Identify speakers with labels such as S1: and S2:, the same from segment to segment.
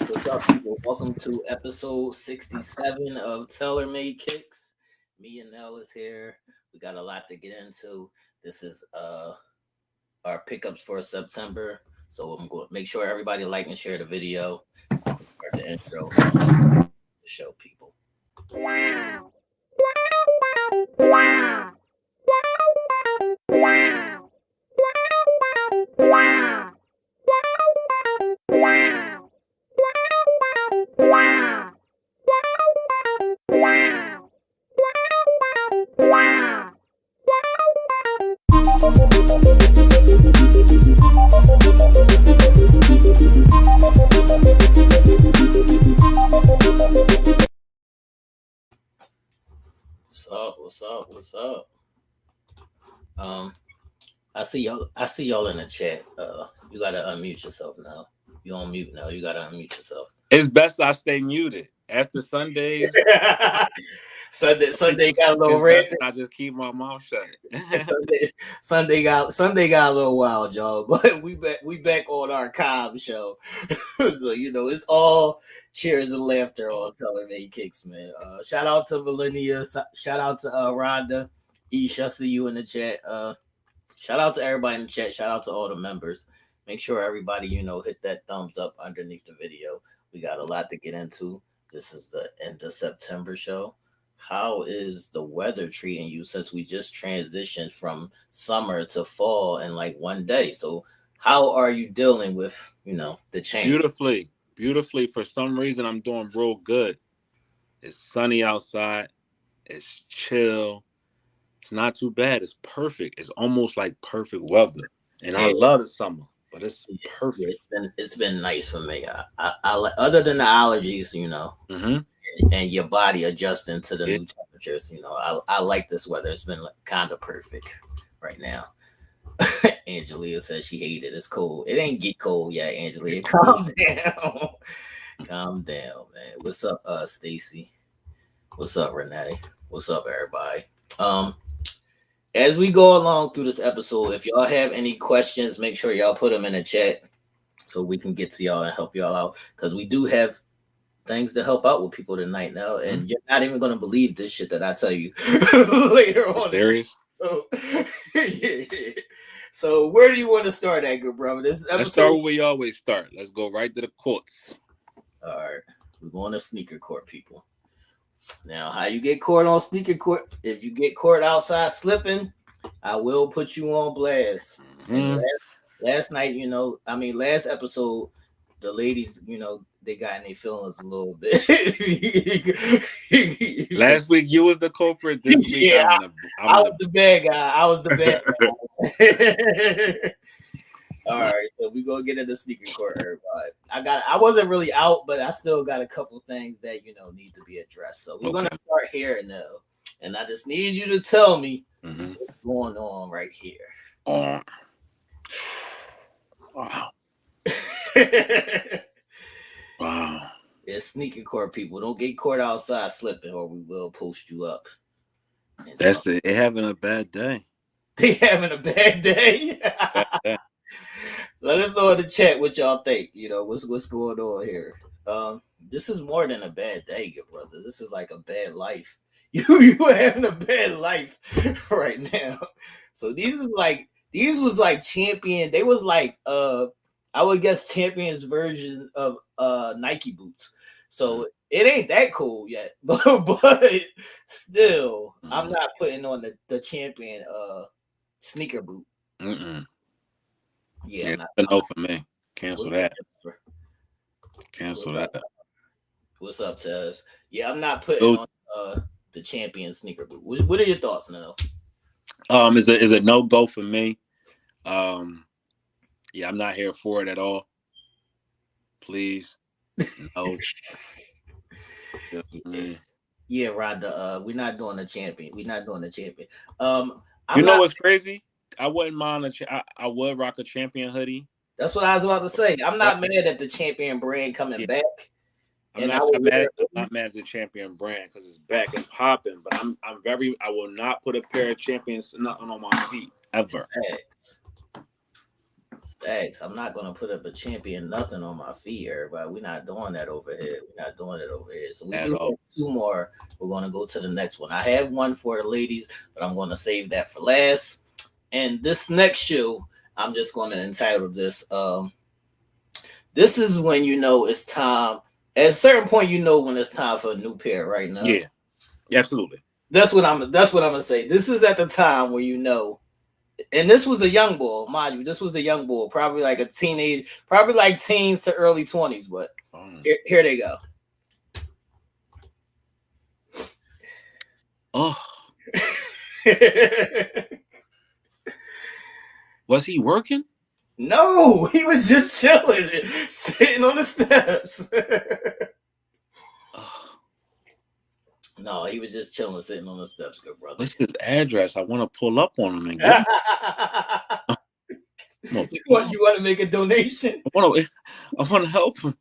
S1: What's up, people? Welcome to episode 67 of Tailor Made Kicks. Me and Nell is here. We got a lot to get into. This is our pickups for September. So I'm going to make sure everybody like and share the video. Start the intro. The show, people. What's up? I see y'all in the chat. You gotta unmute yourself now. You on mute now. You gotta unmute yourself.
S2: It's best I stay muted. After Sundays,
S1: Sunday got a little red.
S2: I just keep my mouth shut.
S1: Sunday got a little wild, y'all. But we back on our Cobb show. So it's all cheers and laughter on Tailor Made Kicks, man. Shout out to Valenia. Shout out to Rhonda. Ish, I see you in the chat. Shout out to everybody in the chat. Shout out to all the members. Make sure everybody, hit that thumbs up underneath the video. We got a lot to get into. This is the end of September show. How is the weather treating you since we just transitioned from summer to fall in like one day? So how are you dealing with, the change?
S2: Beautifully. For some reason, I'm doing real good. It's sunny outside. It's chill. It's not too bad. It's perfect. It's almost like perfect weather. And I love the summer, but it's perfect.
S1: It's been nice for me. I other than the allergies, and your body adjusting to the new temperatures, I like this weather. It's been kind of perfect right now. Angelia says she hated it. It's cold. It ain't get cold yet, Angelia. Calm down. Calm down, man. What's up, Stacy? What's up, Renee? What's up, everybody? As we go along through this episode, if y'all have any questions, make sure y'all put them in the chat so we can get to y'all and help y'all out. Because we do have things to help out with people tonight now. And you're not even going to believe this shit that I tell you later on.
S2: Serious?
S1: So where do you want to start at, good brother?
S2: Let's start where we always start. Let's go right to the courts.
S1: All right. We're going to sneaker court, people. Now, how you get caught on sneaker court? If you get caught outside slipping, I will put you on blast. And last night, last episode, the ladies, they got in their feelings a little bit.
S2: Last week, you was the culprit. This week,
S1: yeah, I was the bad guy. All right, so we gonna get into sneaker court, everybody. I wasn't really out, but I still got a couple things that need to be addressed. So we're gonna start here now, and I just need you to tell me what's going on right here.
S2: Wow. Wow.
S1: It's sneaker court, people. Don't get caught outside slipping, or we will post you up.
S2: That's it. They're having a bad day.
S1: They having a bad day. Let us know in the chat what y'all think. What's going on here. This is more than a bad day, good brother. This is like a bad life. You are having a bad life right now. So these was like champion. They was like I would guess Champion's version of Nike boots. So it ain't that cool yet, but still, I'm not putting on the Champion sneaker boot.
S2: Yeah, no for me. Cancel that.
S1: What's up, Tez? Yeah, I'm not putting on the Champion sneaker boot. What are your thoughts now?
S2: Is a no go for me. Yeah, I'm not here for it at all. Please, no.
S1: Yeah, Rhonda. We're not doing the Champion.
S2: What's crazy? I wouldn't mind I would rock a Champion hoodie.
S1: That's what I was about to say. I'm not mad at the Champion brand coming back.
S2: I'm not mad at the Champion brand because it's back and popping. But I will not put a pair of Champions nothing on my feet ever.
S1: Thanks. I'm not gonna put up a champion nothing on my feet, everybody. We're not doing that over here. We're not doing it over here. So we
S2: At
S1: do have
S2: all.
S1: 2 more. We're gonna go to the next one. I have one for the ladies, but I'm gonna save that for last. And this next shoe, I'm just gonna entitle this. This is when you know it's time. At a certain point, you know when it's time for a new pair. Right now,
S2: Yeah, absolutely.
S1: That's what I'm gonna say. This is at the time where you know, and this was a young bull, mind you. This was a young bull, probably like a teenage, probably like teens to early 20s. But here they go.
S2: Oh, was he working?
S1: No, he was just chilling, sitting on the steps. No, he was just chilling, sitting on the steps, good brother.
S2: What's his address? I want to pull up on him and get him.
S1: You want to make a donation?
S2: I want to help him.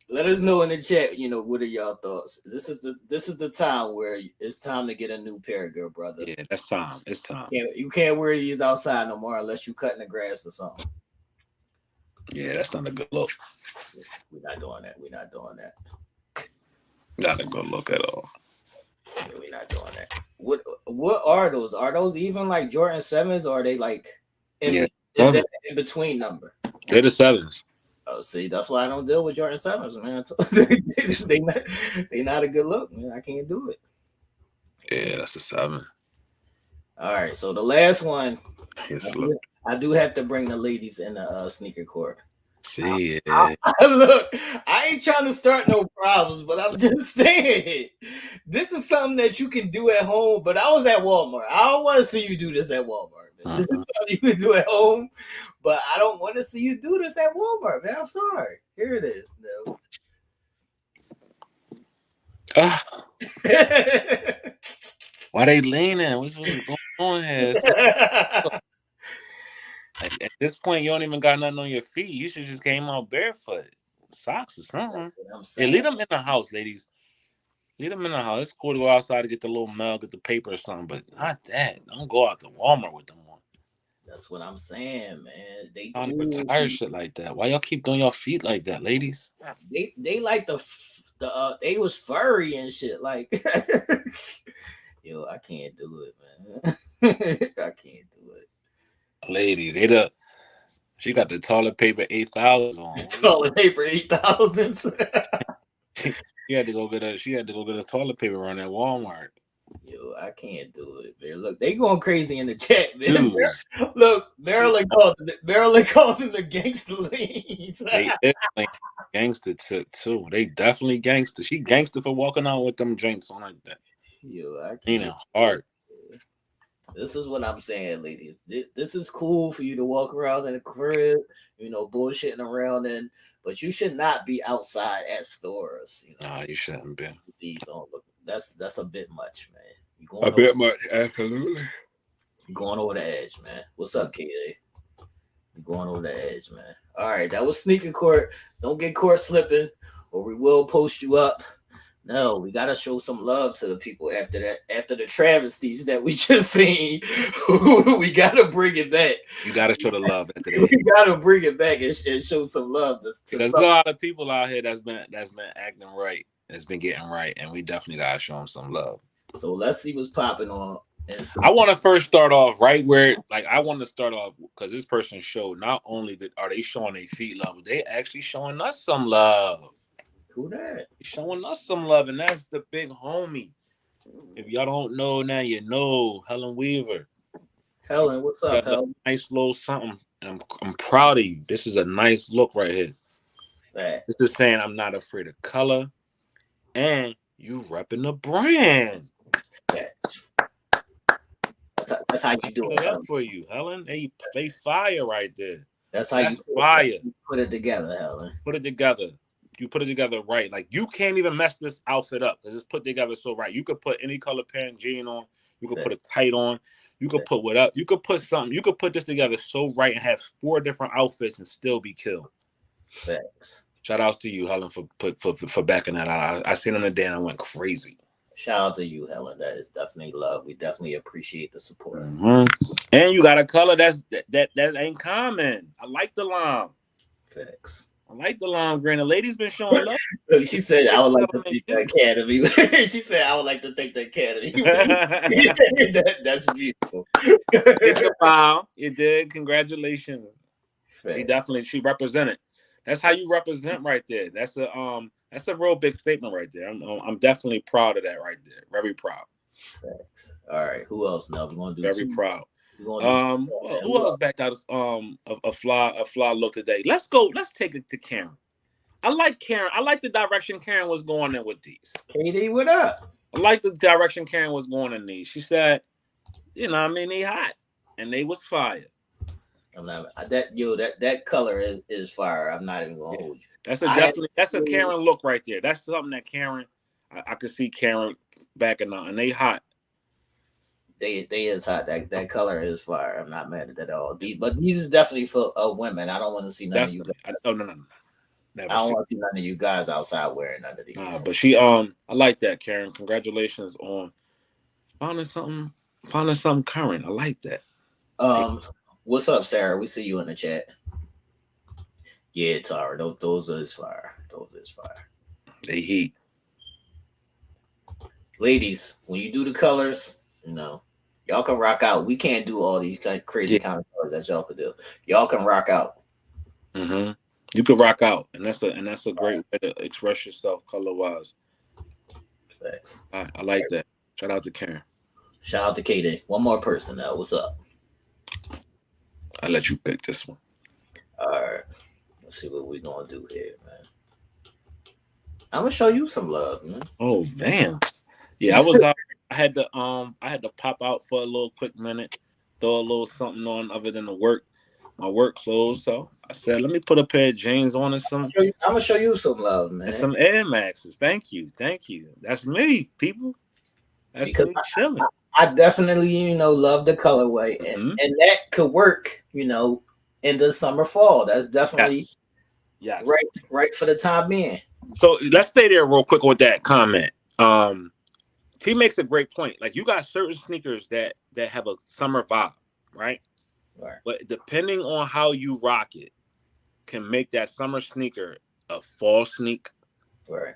S1: Let us know in the chat. You know, what are y'all thoughts? This is the time where it's time to get a new pair, good brother.
S2: Yeah, that's time. It's time.
S1: You can't wear these outside no more unless you cutting the grass or something.
S2: Yeah, that's not a good look.
S1: We're not doing that. We're not doing that.
S2: Not a good look at all.
S1: Yeah, we're not doing that. What are those? Are those even like Jordan 7s, or are they like in between number?
S2: They're the 7s.
S1: Oh, see, that's why I don't deal with Jordan 7s, man. they not a good look, man. I can't do it.
S2: Yeah, that's the 7.
S1: All right, so the last one,
S2: Yes,
S1: I do have to bring the ladies in the sneaker court.
S2: See,
S1: look, I ain't trying to start no problems, but I'm just saying, this is something that you can do at home. But I was at Walmart. I don't want to see you do this at Walmart. This is something you can do at home, but I don't want to see you do this at Walmart, man. I'm sorry. Here it is. No.
S2: Why they leaning? What's going on here? At this point, you don't even got nothing on your feet. You should just came out barefoot. Socks or something. Yeah, leave them in the house, ladies. Leave them in the house. It's cool to go outside to get the little mail, get the paper or something, but not that. Don't go out to Walmart with them on.
S1: That's what I'm saying, man. They
S2: don't even retire shit like that. Why y'all keep doing your feet like that, ladies?
S1: They like they was furry and shit. Like, yo, I can't do it, man. I can't do it.
S2: Ladies, she got the toilet paper 8,000 on.
S1: Toilet paper 8,000.
S2: She had to go get a toilet paper run at Walmart.
S1: Yo, I can't do it, man. Look, they going crazy in the chat, man. Look, Maryland called them the gangster leans.
S2: They definitely gangster too. They definitely gangster. She gangster for walking out with them drinks on like that.
S1: Yo, I can't.
S2: Meaning hard.
S1: This is what I'm saying, ladies. This is cool for you to walk around in the crib, you know, bullshitting around in, but you should not be outside at stores. You know,
S2: no, you shouldn't be.
S1: These on, that's a bit much, man.
S2: A bit much, absolutely.
S1: You're going over the edge, man. What's up, KA? You're going over the edge, man. All right, that was sneaker court. Don't get caught slipping, or we will post you up. No, we gotta show some love to the people after that. After the travesties that we just seen, we gotta bring it back.
S2: You gotta show the love after that.
S1: We gotta bring it back and show some love.
S2: There's a lot of people out here that's been acting right, that's been getting right, and we definitely gotta show them some love.
S1: So let's see what's popping on.
S2: I want to first start off right where, like, I want to start off because this person showed not only are they showing their feet love, but they actually showing us some love.
S1: Who that?
S2: Showing us some love, and that's the big homie. If y'all don't know now, you know Helen Weaver.
S1: Helen, what's up, Helen?
S2: Nice little something. And I'm proud of you. This is a nice look right here.
S1: Fact.
S2: This is saying I'm not afraid of color, and you repping the brand.
S1: That's how you do it.
S2: Up for you, Helen. They fire right there.
S1: That's how you
S2: fire.
S1: You put it together, Helen.
S2: Put it together. You put it together right. Like, you can't even mess this outfit up because it's put together so right. You could put any color parent jean on. You could put a tight on. You could put what up. You could put something. You could put this together so right and have 4 different outfits and still be killed.
S1: Thanks.
S2: Shout outs to you, Helen, for backing that out. I seen him today and I went crazy.
S1: Shout out to you, Helen. That is definitely love. We definitely appreciate the support.
S2: And you got a color that ain't common. I like the lime.
S1: Facts.
S2: I like the lime green. The lady's been showing love.
S1: Look, she said, "I would like to thank the Academy." She said, "I would like to thank the Academy." That's beautiful.
S2: Take a bow. You did. Congratulations. She represented. That's how you represent right there. That's a real big statement right there. I'm definitely proud of that right there. Very proud.
S1: Facts. All right. Who else? Now we're gonna do.
S2: Very proud. Well, who else backed out a fly look today? Let's go. Let's take it to Karen. I like Karen. I like the direction Karen was going in with these.
S1: KD, what up?
S2: I like the direction Karen was going in these. She said, you know, I mean, they hot and they was fire.
S1: That color is fire. I'm not even gonna hold you.
S2: That's a Karen look right there. That's something that Karen, I could see Karen backing on, and they hot.
S1: They is hot. That color is fire. I'm not mad at that at all. But these is definitely for women. I don't want to see none of you guys.
S2: Oh no.
S1: Never. I don't want to see none of you guys outside wearing none of these.
S2: But she I like that, Karen. Congratulations on finding something current. I like that.
S1: What's up, Sarah? We see you in the chat. Yeah, Tara. Those is fire. Those is fire.
S2: They heat.
S1: Ladies, when you do the colors, you know, y'all can rock out. We can't do all these crazy kind of colors that y'all could do. Y'all can rock out.
S2: Mm-hmm. You can rock out, and that's a great way to express yourself color wise.
S1: Thanks.
S2: I like that. Shout out to Karen.
S1: Shout out to KD. One more person now. What's up?
S2: I'll let you pick this one.
S1: All right. Let's see what we're gonna do here, man. I'm gonna show you some love, man.
S2: Oh damn. Yeah, I was out. I had to pop out for a little quick minute, throw a little something on other than my work clothes. So I said, let me put a pair of jeans on and some.
S1: I'm gonna show you some love, man.
S2: And some Air Maxes. Thank you. That's me, people. That's because me chilling.
S1: I definitely, love the colorway, and that could work, in the summer fall. That's definitely
S2: yes.
S1: right for the time being.
S2: So let's stay there real quick with that comment. He makes a great point. Like, you got certain sneakers that have a summer vibe, right?
S1: Right.
S2: But depending on how you rock it, can make that summer sneaker a fall sneak,
S1: right,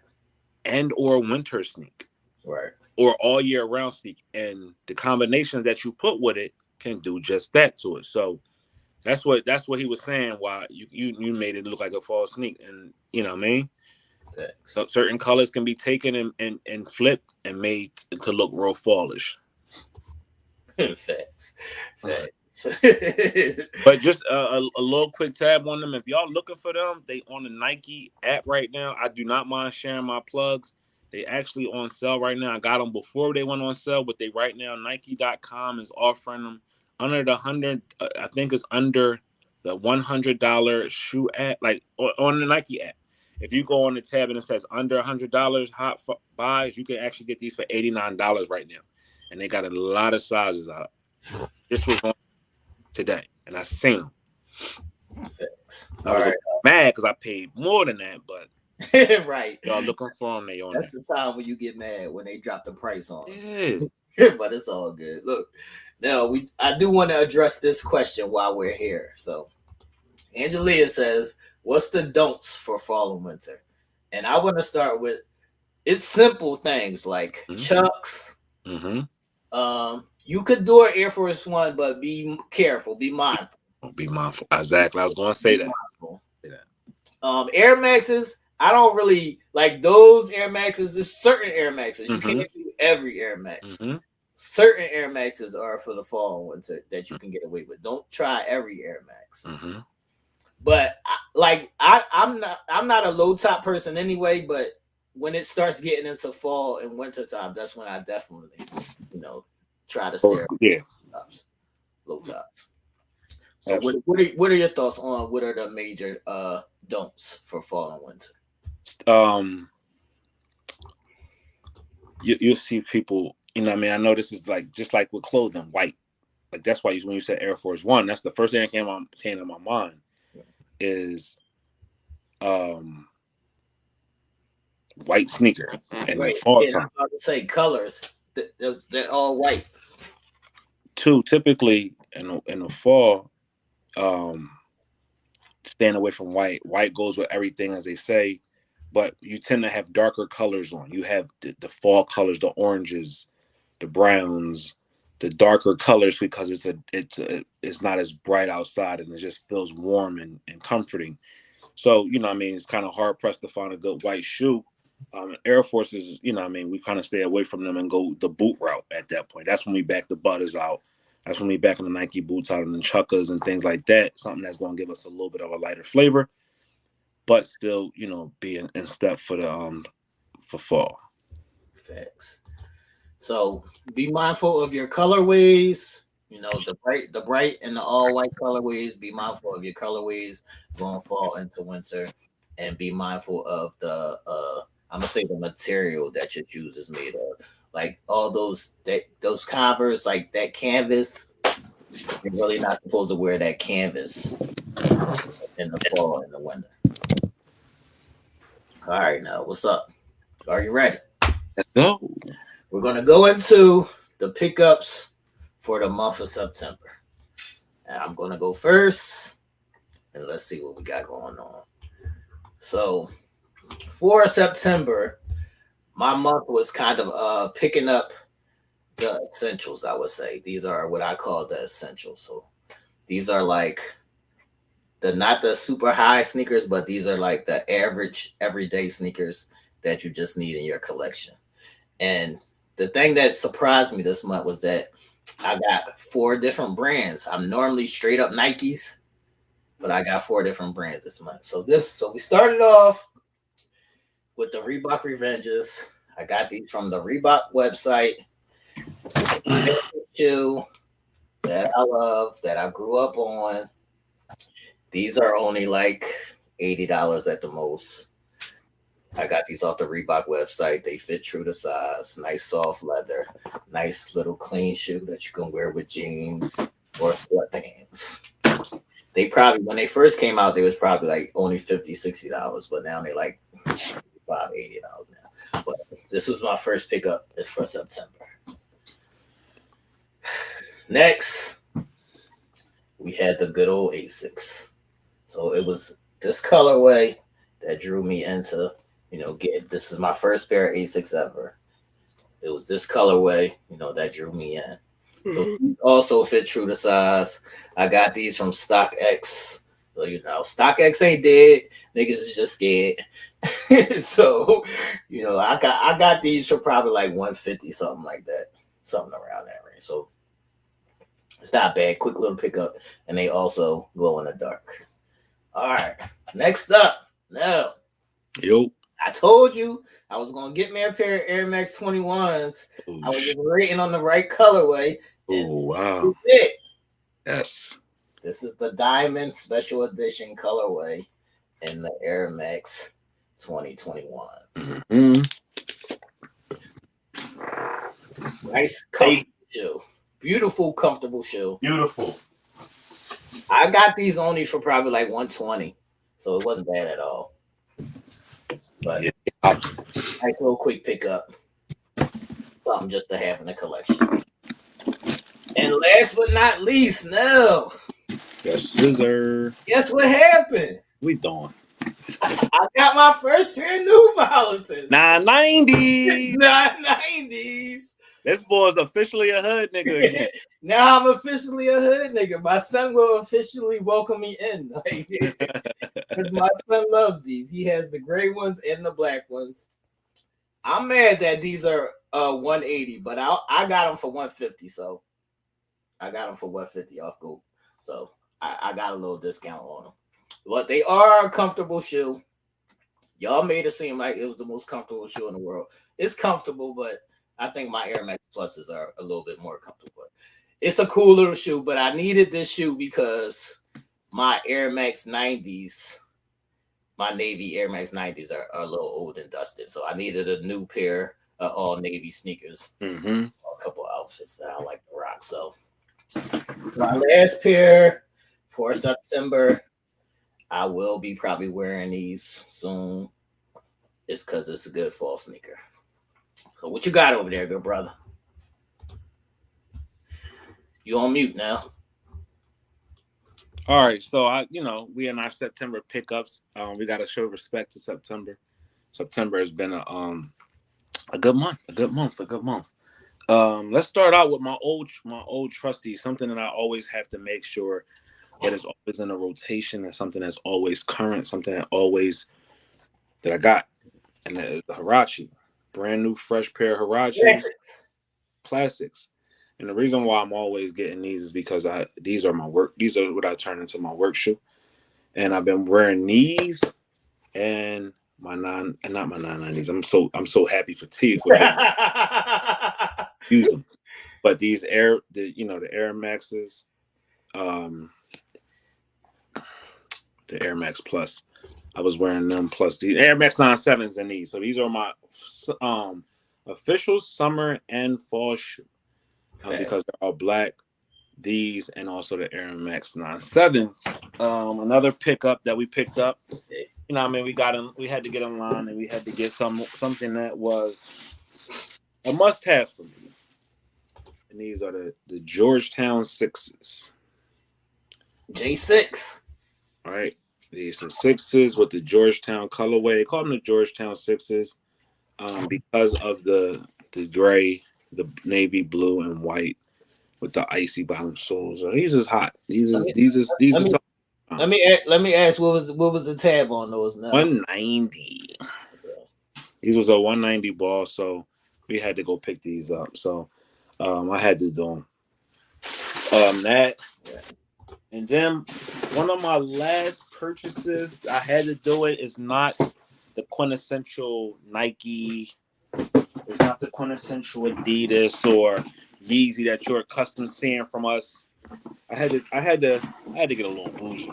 S2: and or winter sneak,
S1: right,
S2: or all year round sneak, and the combinations that you put with it can do just that to it. So that's what he was saying. Why you made it look like a fall sneak, and you know what I mean. So certain colors can be taken and flipped and made to look real fallish.
S1: Facts.
S2: But just a little quick tab on them. If y'all looking for them, they on the Nike app right now. I do not mind sharing my plugs. They actually on sale right now. I got them before they went on sale, but they right now Nike.com is offering them under the 100. I think it's under the $100 shoe app, like on the Nike app. If you go on the tab and it says under $100 hot buys, you can actually get these for $89 right now, and they got a lot of sizes out. This was on today, and I seen them. I was mad because I paid more than that, but
S1: right,
S2: y'all looking for them, they on
S1: That's the time when you get mad when they drop the price on
S2: them.
S1: Yeah. But it's all good. Look, now I do want to address this question while we're here. So Angelia says, what's the don'ts for fall and winter? And I want to start with, it's simple things like Chucks. You could do an Air Force One, but be careful, be mindful.
S2: Be mindful. Exactly. I was going to say that.
S1: Air Maxes, I don't really like those Air Maxes. There's certain Air Maxes. You can't do every Air Max. Certain Air Maxes are for the fall and winter that you can get away with. Don't try every Air Max. But I'm not a low top person anyway. But when it starts getting into fall and winter time, that's when I definitely, try to stare at low tops. So what are your thoughts on what are the major don'ts for fall and winter?
S2: You'll see people, I mean, I know this is like just like with clothing, white. Like that's why when you said Air Force One, that's the first thing that came to my mind is white sneaker and
S1: Right.
S2: the fall
S1: And I'm
S2: time.
S1: about to say colors. They're all white.
S2: Two, typically in the fall, staying away from white. White goes with everything, as they say, but you tend to have darker colors on. You have the fall colors, the oranges, the browns, the darker colors, because it's not as bright outside and it just feels warm and comforting. So, it's kind of hard pressed to find a good white shoe. Air Forces, we kind of stay away from them and go the boot route at that point. That's when we back the butters out. That's when we back in the Nike boots out and the chuckas and things like that. Something that's going to give us a little bit of a lighter flavor, but still, be in step for the for fall.
S1: Facts. So be mindful of your colorways. The bright and the all white colorways. Be mindful of your colorways going fall into winter, and be mindful of the I'm gonna say the material that your shoes is made of. Like all those Converse, like that canvas. You're really not supposed to wear that canvas in the fall and the winter. All right, now what's up? Are you ready?
S2: Let's go.
S1: We're gonna go into the pickups for the month of September. And I'm gonna go first, and let's see what we got going on. So for September, my month was kind of picking up the essentials, I would say. These are what I call the essentials. So these are like not the super high sneakers, but these are like the average everyday sneakers that you just need in your collection. And the thing that surprised me this month was that I got 4 different brands. I'm normally straight up Nikes, but I got 4 different brands this month. So we started off with the Reebok Revenges. I got these from the Reebok website. Shoe that I love, that I grew up on. These are only like $80 at the most. I got these off the Reebok website. They fit true to size. Nice soft leather. Nice little clean shoe that you can wear with jeans or sweatpants. They probably, when they first came out, they was probably like only $50, $60, but now they like $75, $80 now. But this was my first pickup for September. Next, we had the good old Asics. So it was this colorway that drew me into, this is my first pair of Asics ever. It was this colorway, that drew me in. So these also fit true to size. I got these from StockX. So StockX ain't dead. Niggas is just scared. So, I got these for probably like 150, something like that. Something around that range. So it's not bad. Quick little pickup. And they also glow in the dark. All right. Next up. Now.
S2: Yo.
S1: I told you I was going to get me a pair of Air Max 21s. I was just waiting on the right colorway.
S2: Oh, wow. Yes.
S1: This is the Diamond Special Edition colorway in the Air Max 2021. Mm-hmm. Nice, comfortable shoe. Beautiful, comfortable shoe.
S2: Beautiful.
S1: I got these only for probably like 120, so it wasn't bad at all. But nice little quick pickup. Something just to have in the collection. And last but not least, no.
S2: Yes, scissor.
S1: Guess what happened?
S2: We doing.
S1: I got my first pair of New Balances.
S2: 990s.
S1: 990s.
S2: This boy's officially a hood nigga again.
S1: Now I'm officially a hood nigga. My son will officially welcome me in. Because my son loves these. He has the gray ones and the black ones. I'm mad that these are 180, but I got them for 150. So I got them for 150 off Goop. So I got a little discount on them. But they are a comfortable shoe. Y'all made it seem like it was the most comfortable shoe in the world. It's comfortable, but I think my Air Max Pluses are a little bit more comfortable. It's a cool little shoe, but I needed this shoe because my Air Max 90s, my Navy Air Max 90s are a little old and dusted. So I needed a new pair of all Navy sneakers. Mm-hmm. A couple outfits that I like to rock. So my last pair for September, I will be probably wearing these soon. it's because it's a good fall sneaker. So what you got over there, good brother? You on mute now.
S2: All right, so we in our September pickups. We got to show respect to September. September has been a good month. Let's start out with my old trusty, something that I always have to make sure that is always in a rotation and something that's always current, something that I got, and that is the Huarache, brand new fresh pair of Huaraches Classics. And the reason why I'm always getting these is because these are what I turn into my work shoe. And I've been wearing these and not my 990s. I'm so happy for T for use them. But these the Air Maxes, the Air Max Plus. I was wearing them plus the Air Max 97s and these. So these are my official summer and fall shoe. Because they're all black, these and also the Air Max 97s. Another pickup that we picked up. We had to get online and we had to get something that was a must-have for me. And these are the Georgetown Sixes.
S1: J6.
S2: All right. These are sixes with the Georgetown colorway. They call them the Georgetown Sixes because of the gray, the navy blue and white with the icy bottom soles. These is hot.
S1: Let me ask what was the tab on those now?
S2: 190. These was a 190 ball, so we had to go pick these up. So I had to do that. And then one of my last purchases, I had to do it. Is not the quintessential Nike. It's not the quintessential Adidas or Yeezy that you're accustomed to seeing from us. I had to get a little bougie.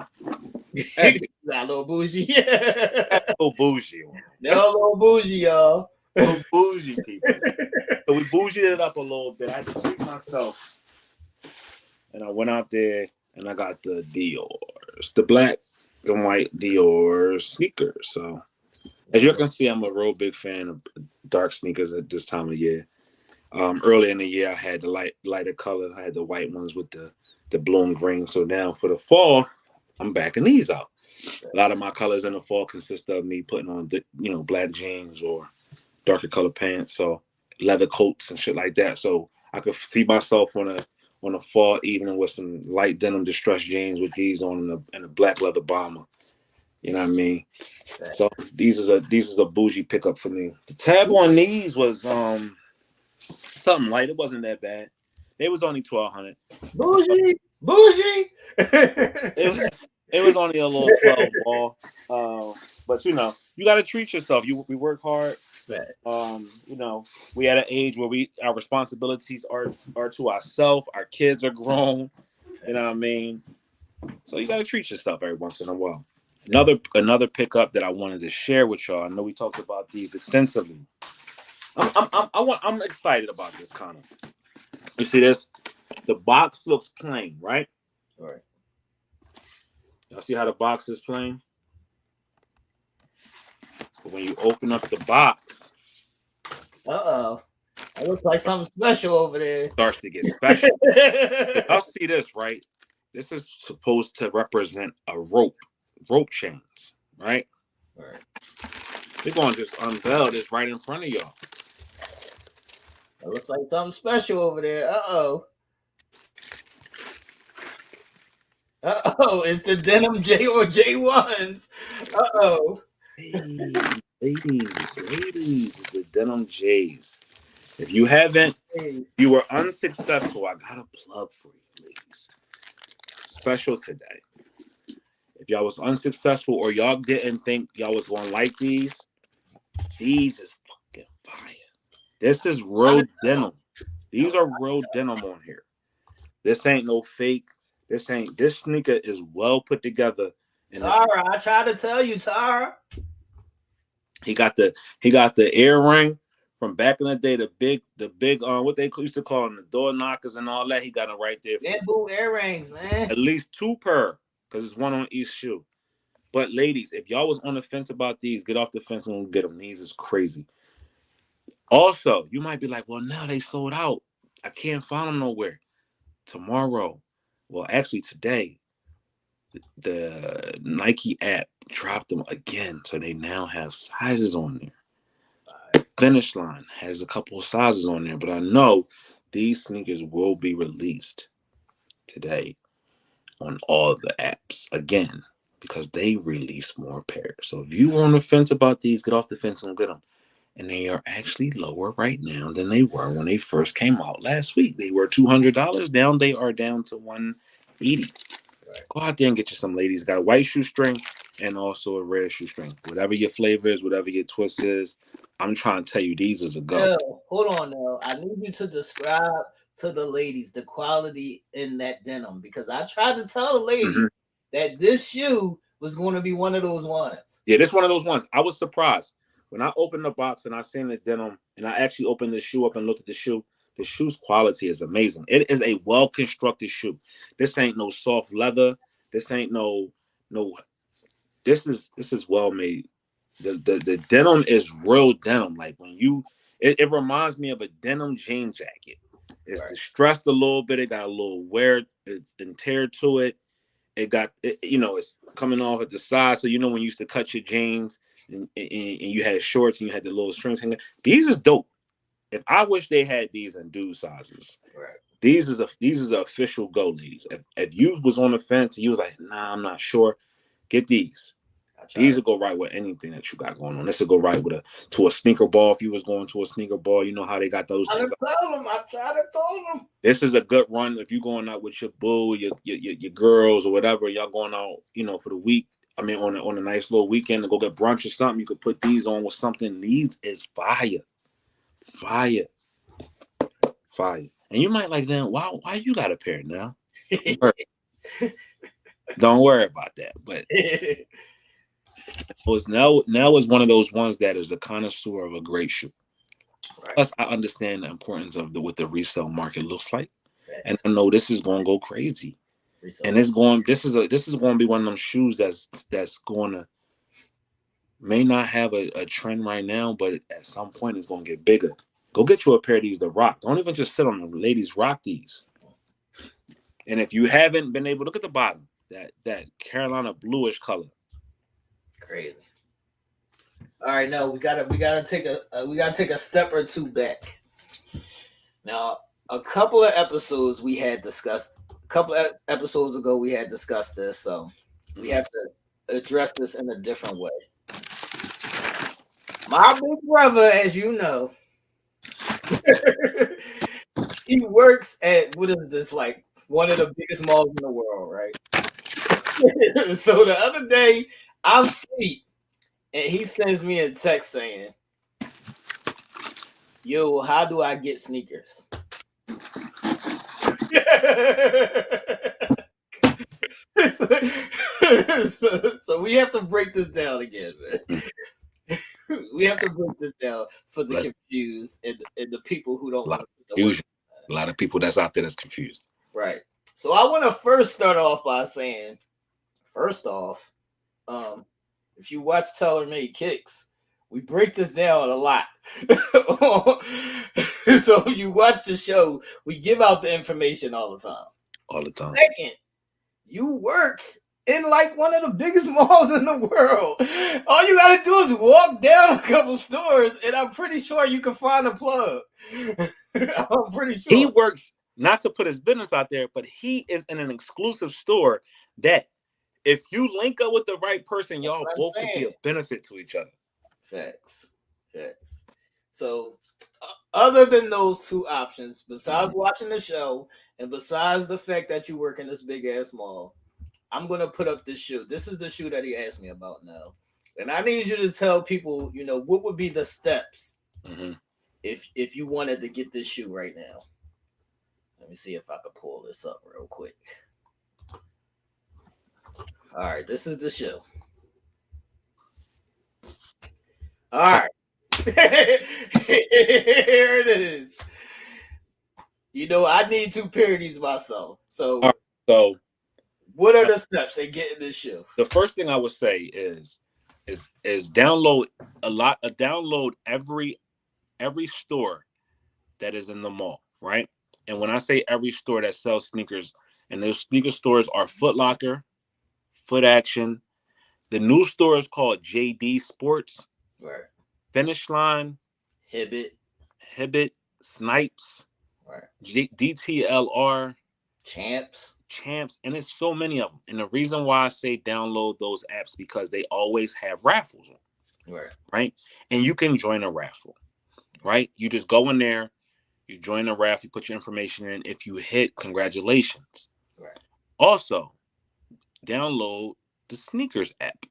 S1: A little bougie.
S2: A little bougie.
S1: No, a little bougie, y'all.
S2: A little bougie people. So we bougied it up a little bit. I had to treat myself. And I went out there and I got the Dior's, the black and white Dior sneakers. So as you can see, I'm a real big fan of dark sneakers at this time of year. Early in the year, I had the lighter color. I had the white ones with the blue and green. So now for the fall, I'm backing these out. A lot of my colors in the fall consist of me putting on black jeans or darker color pants, so leather coats and shit like that. So I could see myself on a fall evening with some light denim distressed jeans with these on and a black leather bomber. You know what I mean? So these is a bougie pickup for me. The tab on these was something light. It wasn't that bad. It was only $1,200.
S1: Bougie.
S2: It was only a little 12 ball. But you got to treat yourself. We work hard. We at an age where our responsibilities are to ourselves. Our kids are grown. You know what I mean? So you got to treat yourself every once in a while. Another pickup that I wanted to share with y'all. I know we talked about these extensively. I'm excited about this kind of. You see this? The box looks plain, right?
S1: All right.
S2: Y'all see how the box is plain? But when you open up the box,
S1: it looks like something special over there.
S2: It starts to get special. Y'all see this, right? This is supposed to represent a rope chains, right?
S1: All right.
S2: We're going to just unveil this right in front of y'all.
S1: It looks like something special over there. It's the denim J or J1s.
S2: Hey, ladies, the denim J's. If you haven't, you were unsuccessful. I got a plug for you, ladies. Special today. If y'all was unsuccessful or y'all didn't think y'all was gonna like these is fucking fire. This is real denim. These are real denim on here. This ain't no fake. This sneaker is well put together.
S1: Tara, I tried to tell you, Tara.
S2: He got the ear ring from back in the day, the big what they used to call them, the door knockers and all that. He got them right there.
S1: Bamboo earrings, man.
S2: At least 2 per, because it's one on each shoe. But ladies, if y'all was on the fence about these, get off the fence and get them. These is crazy. Also, you might be like, well, now they sold out. I can't find them nowhere. Tomorrow, well, actually today, the Nike app dropped them again. So they now have sizes on there. Finish Line has a couple of sizes on there. But I know these sneakers will be released today on all the apps again because they release more pairs. So if you were on the fence about these, get off the fence and get them. And they are actually lower right now than they were when they first came out last week. They were $200 down. They are down to $180. Right. Go out there and get you some, ladies. Got a white shoestring and also a red shoestring. Whatever your flavor is, whatever your twist is, I'm trying to tell you, these is a go.
S1: Yo, hold on now. I need you to describe to the ladies the quality in that denim because I tried to tell the lady that this shoe was going to be one of those ones.
S2: Yeah, this one of those ones. I was surprised. When I opened the box and I seen the denim and I actually opened the shoe up and looked at the shoe's quality is amazing. It is a well-constructed shoe. This ain't no soft leather. This ain't no this is well made. The denim is real denim. Like when it reminds me of a denim jean jacket. It's distressed a little bit. It got a little wear and tear to it. It got it's coming off at the side. So when you used to cut your jeans and you had shorts and you had the little strings hanging. These is dope. If I wish they had these in dude sizes. Right. These is an official go, ladies. If you was on the fence and you was like, nah, I'm not sure, get these. These will go right with anything that you got going on. This will go right with to a sneaker ball. If you was going to a sneaker ball, you know how they got those things.
S1: I tried to tell them.
S2: This is a good run if you going out with your boo, your girls or whatever. Y'all going out, for the week. I mean, on a nice little weekend to go get brunch or something. You could put these on with something. These is fire. And you might like, then why you got a pair now? Don't worry about that. But now is one of those ones that is a connoisseur of a great shoe. Right. Plus, I understand the importance of what the resale market looks like, and I know this is going to go crazy. And this is going to be one of them shoes that's going to may not have a trend right now, but at some point it's going to get bigger. Go get you a pair of these to rock. Don't even just sit on them. Ladies, rock these. And if you haven't been able to look at the bottom, that Carolina bluish color.
S1: Crazy. All right, now we gotta take a step or two back. Now, a couple of episodes ago we had discussed this, so we have to address this in a different way. My big brother, as you know, he works at what is this, like one of the biggest malls in the world, right? So the other day I'm asleep and he sends me a text saying, yo, how do I get sneakers? So we have to break this down again, man. We have to break this down for the confused and the people who don't.
S2: A lot of people that's out there that's confused.
S1: Right. So I want to first start off by saying, if you watch Tailor Made Kicks, we break this down a lot. So you watch the show, we give out the information all the time. Second, you work in like one of the biggest malls in the world. All you gotta do is walk down a couple stores, and I'm pretty sure you can find a plug. I'm pretty sure.
S2: He works, not to put his business out there, but he is in an exclusive store that if you link up with the right person, y'all both could be a benefit to each other.
S1: Facts. So, other than those two options, besides watching the show, and besides the fact that you work in this big ass mall, I'm gonna put up this shoe. This is the shoe that he asked me about now, and I need you to tell people, what would be the steps if you wanted to get this shoe right now. Let me see if I can pull this up real quick. All right, this is the shoe. All right. Here it is. I need 2 pair of these myself. So What are the steps they get in this shoe?
S2: The first thing I would say is download download every store that is in the mall, right? And when I say every store that sells sneakers, and those sneaker stores are Foot Locker, Foot Action. The new store is called JD Sports.
S1: Right.
S2: Finish Line. Hibbit. Snipes.
S1: Right.
S2: DTLR.
S1: Champs.
S2: And it's so many of them. And the reason why I say download those apps because they always have raffles. Right. And you can join a raffle. Right. You just go in there, you join a raffle, you put your information in. If you hit, congratulations.
S1: Right.
S2: Also, download the Sneakers app.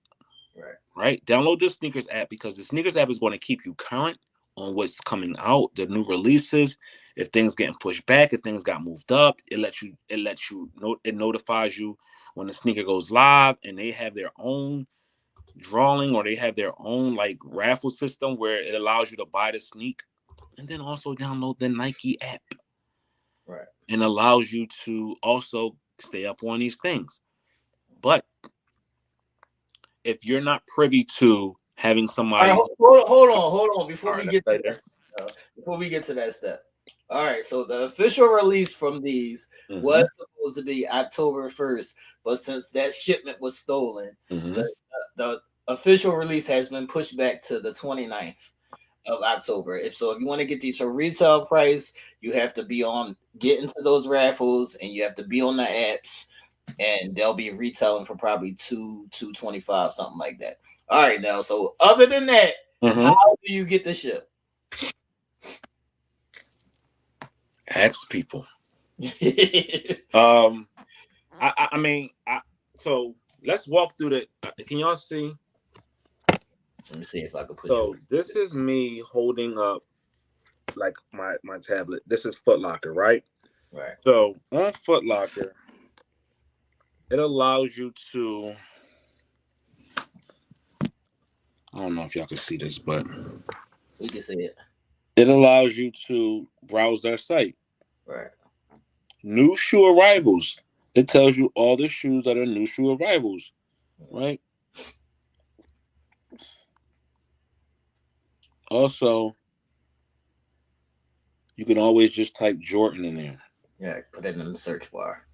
S2: Right. Download the Sneakers app because the Sneakers app is going to keep you current on what's coming out, the new releases. If things getting pushed back, if things got moved up, it notifies you when the sneaker goes live, and they have their own drawing or they have their own like raffle system where it allows you to buy the sneak, and then also download the Nike app.
S1: Right.
S2: And allows you to also stay up on these things. But if you're not privy to having somebody,
S1: right, hold on before we get to that step. All right, so the official release from these was supposed to be October 1st, but since that shipment was stolen, the official release has been pushed back to the 29th of October. If you want to get these for retail price, you have to get into those raffles, and you have to be on the apps, and they'll be retailing for probably $225, something like that. All right, now, so other than that, how do you get the ship?
S2: Ask people. So let's walk through the. Can y'all see?
S1: Let me see if I can put.
S2: So this is me holding up like my tablet. This is Foot Locker, right?
S1: Right.
S2: So on Foot Locker, it allows you to. I don't know if y'all can see this, but
S1: we can see it.
S2: It allows you to browse their site.
S1: Right.
S2: New shoe arrivals. It tells you all the shoes that are new shoe arrivals. Right? Also, you can always just type Jordan in there.
S1: Yeah, put it in the search bar.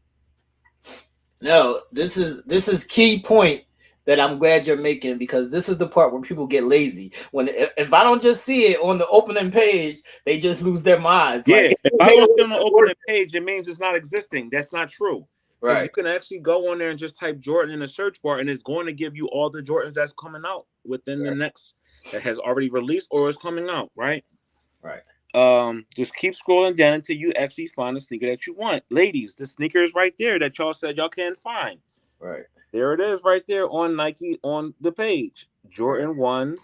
S1: No, this is key point that I'm glad you're making, because this is the part where people get lazy. When if I don't just see it on the opening page, they just lose their minds.
S2: Yeah, like, if I don't see it on the opening page, it means it's not existing. That's not true. Right. You can actually go on there and just type Jordan in the search bar, and it's going to give you all the Jordans that's coming out within the next that has already released or is coming out. Right.
S1: Right.
S2: Just keep scrolling down until you actually find the sneaker that you want. Ladies, the sneaker is right there that y'all said y'all can't find.
S1: Right.
S2: There it is right there on Nike on the page. Jordan 1.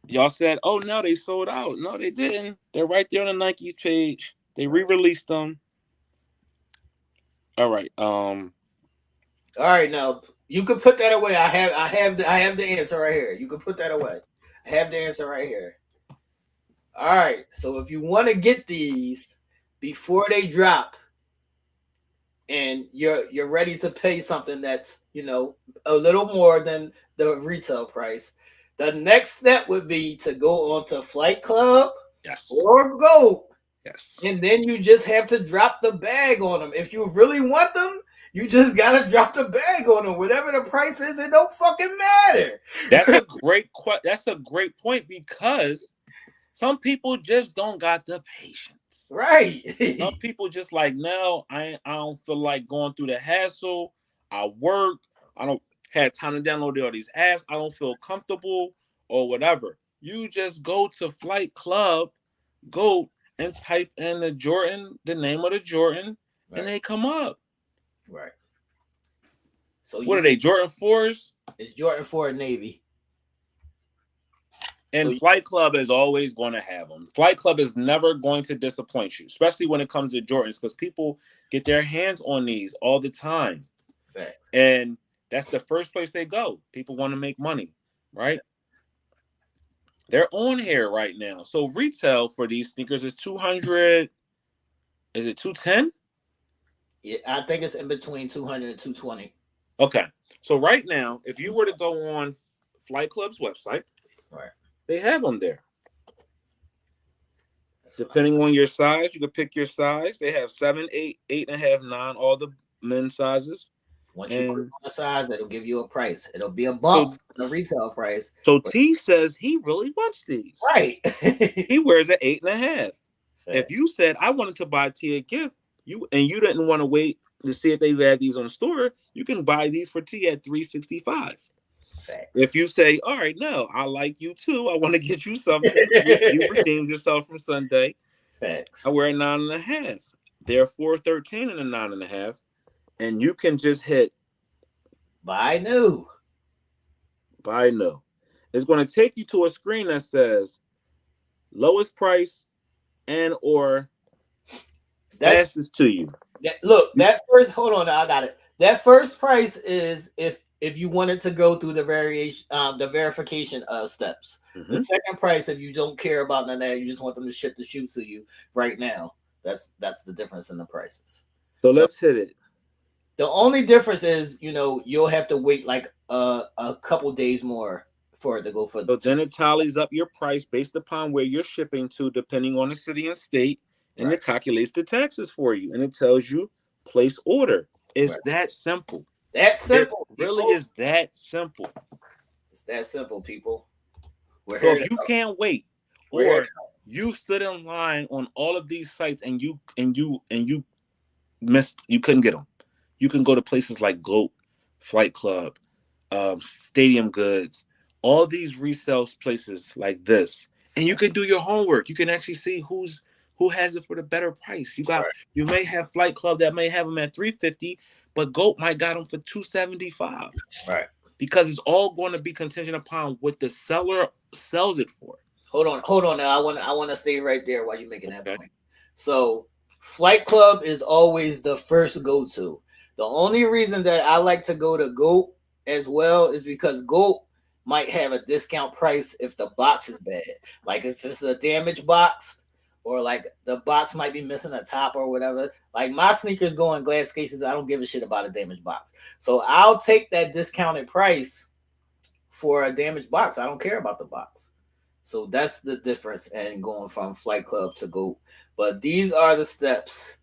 S2: Y'all said, oh, no, they sold out. No, they didn't. They're right there on the Nike page. They re-released them. All right. All
S1: right, now you can put that away. I have the answer right here. You can put that away. I have the answer right here. All right. So if you want to get these before they drop, and you're ready to pay something that's, a little more than the retail price, the next step would be to go onto Flight Club or Go.
S2: Yes.
S1: And then you just have to drop the bag on them. If you really want them, you just gotta drop the bag on them. Whatever the price is, it don't fucking matter.
S2: That's a great point, because some people just don't got the patience.
S1: Right.
S2: Some people just like, no, I don't feel like going through the hassle. I work. I don't have time to download all these apps. I don't feel comfortable or whatever. You just go to Flight Club, go and type in the name of the Jordan, and they come up.
S1: Right. So
S2: what are they, Jordan 4s?
S1: It's Jordan 4 Navy.
S2: And Flight Club is always going to have them. Flight Club is never going to disappoint you, especially when it comes to Jordans, because people get their hands on these all the time.
S1: Facts.
S2: And that's the first place they go. People want to make money, right? They're on here right now. So retail for these sneakers is $200. Is it $210?
S1: Yeah, I think it's in between 200 and 220.
S2: Okay. So right now, if you were to go on Flight Club's website,
S1: Right.
S2: they have them there.
S1: That's what I'm.
S2: Depending on your size, you can pick your size. They have 7, 8, 8.5, 9, all the men's sizes.
S1: Once you click
S2: And
S1: on the size, it'll give you a price. It'll be a bump
S2: so,
S1: from the retail price.
S2: so
S1: But
S2: T says he really wants these.
S1: right.
S2: He wears an 8.5. If
S1: Facts.
S2: you said I wanted to buy T a gift, you didn't want to wait to see if they had these on the store, you can buy these for T at $365. If
S1: Facts.
S2: you say, all right, no, I like you too, I want to get you something, you redeemed yourself from Sunday. I
S1: Facts.
S2: wear a 9.5. They're 413 and a 9.5, and you can just hit
S1: Buy new.
S2: buy no. It's going to take you to a screen that says lowest price and or
S1: That's
S2: fastest to you.
S1: look, that first hold on, I got it. That first price is if you wanted to go through the variation the verification steps.
S2: Mm-hmm.
S1: The second price, if you don't care about none of that, you just want them to ship the shoe to you right now. That's the difference in the prices.
S2: So let's hit it.
S1: The only difference is, you'll have to wait like a couple days more for it to go for.
S2: So then it tallies up your price based upon where you're shipping to, depending on the city and state, and
S1: Right.
S2: it calculates the taxes for you, and it tells you place order. It's that simple.
S1: That's simple.
S2: It really is that simple.
S1: It's that simple, people.
S2: So if you can't wait, or you stood in line on all of these sites and you missed, you couldn't get them. You can go to places like GOAT, Flight Club, Stadium Goods, all these resale places like this, and you can do your homework. You can actually see who has it for the better price. You may have Flight Club that may have them at $350, but GOAT might got them for $275.
S1: Right.
S2: Because it's all going to be contingent upon what the seller sells it for.
S1: Hold on now. I want to stay right there while you're making that point. So Flight Club is always the first go-to. The only reason that I like to go to GOAT as well is because GOAT might have a discount price if the box is bad. Like if it's a damaged box, or like the box might be missing a top or whatever. Like my sneakers go in glass cases. I don't give a shit about a damaged box. So I'll take that discounted price for a damaged box. I don't care about the box. So that's the difference in going from Flight Club to GOAT. But these are the steps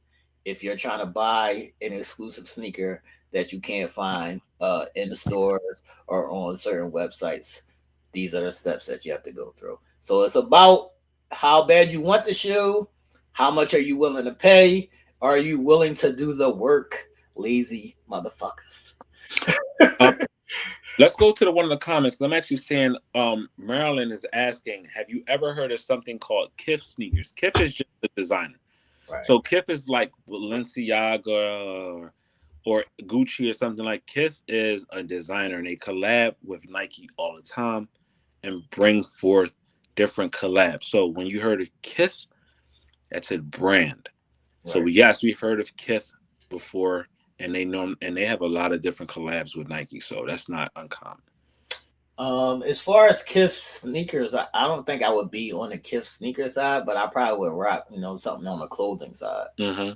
S1: if you're trying to buy an exclusive sneaker that you can't find in the stores or on certain websites. These are the steps that you have to go through. So it's about how bad you want the shoe, how much are you willing to pay, are you willing to do the work, lazy motherfuckers.
S2: Let's go to one of the comments. I'm actually saying Marilyn is asking, have you ever heard of something called Kith sneakers? Kith is just the designer. Right. So Kith is like Balenciaga or Gucci or something. Like Kith is a designer, and they collab with Nike all the time and bring forth different collabs. So when you heard of Kith, that's a brand. Right. So yes, we've heard of Kith before, and they have a lot of different collabs with Nike. So that's not uncommon.
S1: As far as Kith sneakers, I don't think I would be on the Kith sneaker side, but I probably would rock, something on the clothing side.
S2: Mm-hmm.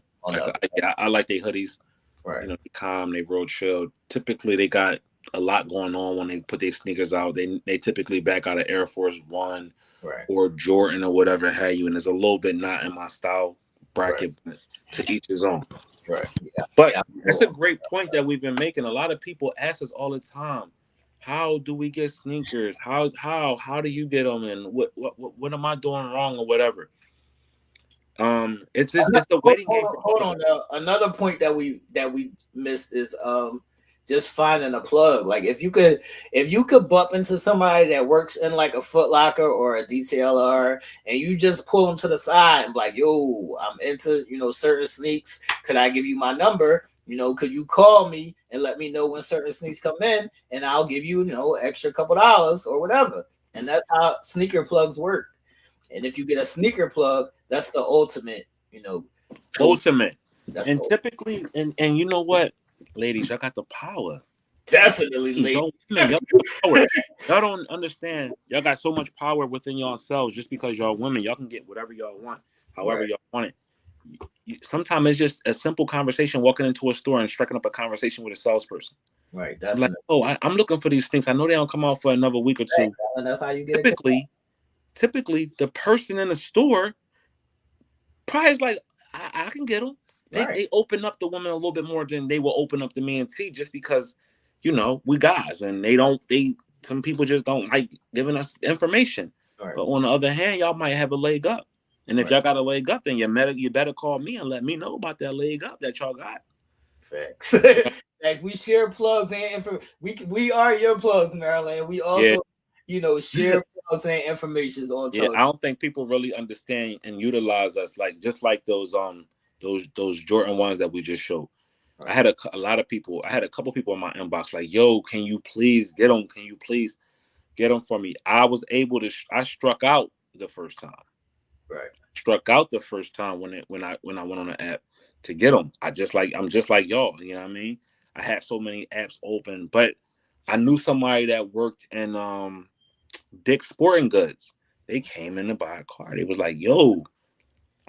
S2: I like their hoodies.
S1: Right.
S2: They calm, they real chill. Typically, they got a lot going on when they put their sneakers out. They typically back out of Air Force One, right, or Jordan or whatever have you, and there's a little bit not in my style bracket, right, but to each his own.
S1: Right. Yeah.
S2: But that's a great point that we've been making. A lot of people ask us all the time, how do we get sneakers? How do you get them? And what am I doing wrong or whatever? It's the waiting game.
S1: Hold on. Another point that we missed is just finding a plug. Like if you could bump into somebody that works in like a Foot Locker or a DTLR, and you just pull them to the side and be like, yo, I'm into certain sneaks. Could I give you my number? Could you call me and let me know when certain sneaks come in, and I'll give you extra couple dollars or whatever. And that's how sneaker plugs work. And if you get a sneaker plug, that's the ultimate,
S2: ultimate. And typically, and you know what, ladies, y'all got the power.
S1: Definitely, ladies.
S2: Y'all don't understand. Y'all got so much power within yourselves. Just because y'all women, y'all can get whatever y'all want, however y'all want it. sometimes it's just a simple conversation, walking into a store and striking up a conversation with a salesperson.
S1: Right,
S2: I'm like,
S1: definitely.
S2: I'm looking for these things. I know they don't come out for another week or two.
S1: And that's how you get it.
S2: Typically, the person in the store probably is like, I can get them. They open up the woman a little bit more than they will open up the man T, just because, we guys, and some people just don't like giving us information.
S1: Right.
S2: But on the other hand, y'all might have a leg up. And if y'all got a leg up, then you better call me and let me know about that leg up that y'all got.
S1: Facts. Like, we share plugs and information. We are your plugs, Maryland. We also, share plugs and information on television.
S2: I don't think people really understand and utilize us just like those Jordan ones that we just showed. Right. I had a lot of people. I had a couple people in my inbox like, "Yo, can you please get them? Can you please get them for me?" I was able to. I struck out the first time.
S1: Right.
S2: Struck out the first time when I went on the app to get them. I'm just like y'all. You know what I mean? I had so many apps open, but I knew somebody that worked in Dick's Sporting Goods. They came in to buy a car. They was like, "Yo,"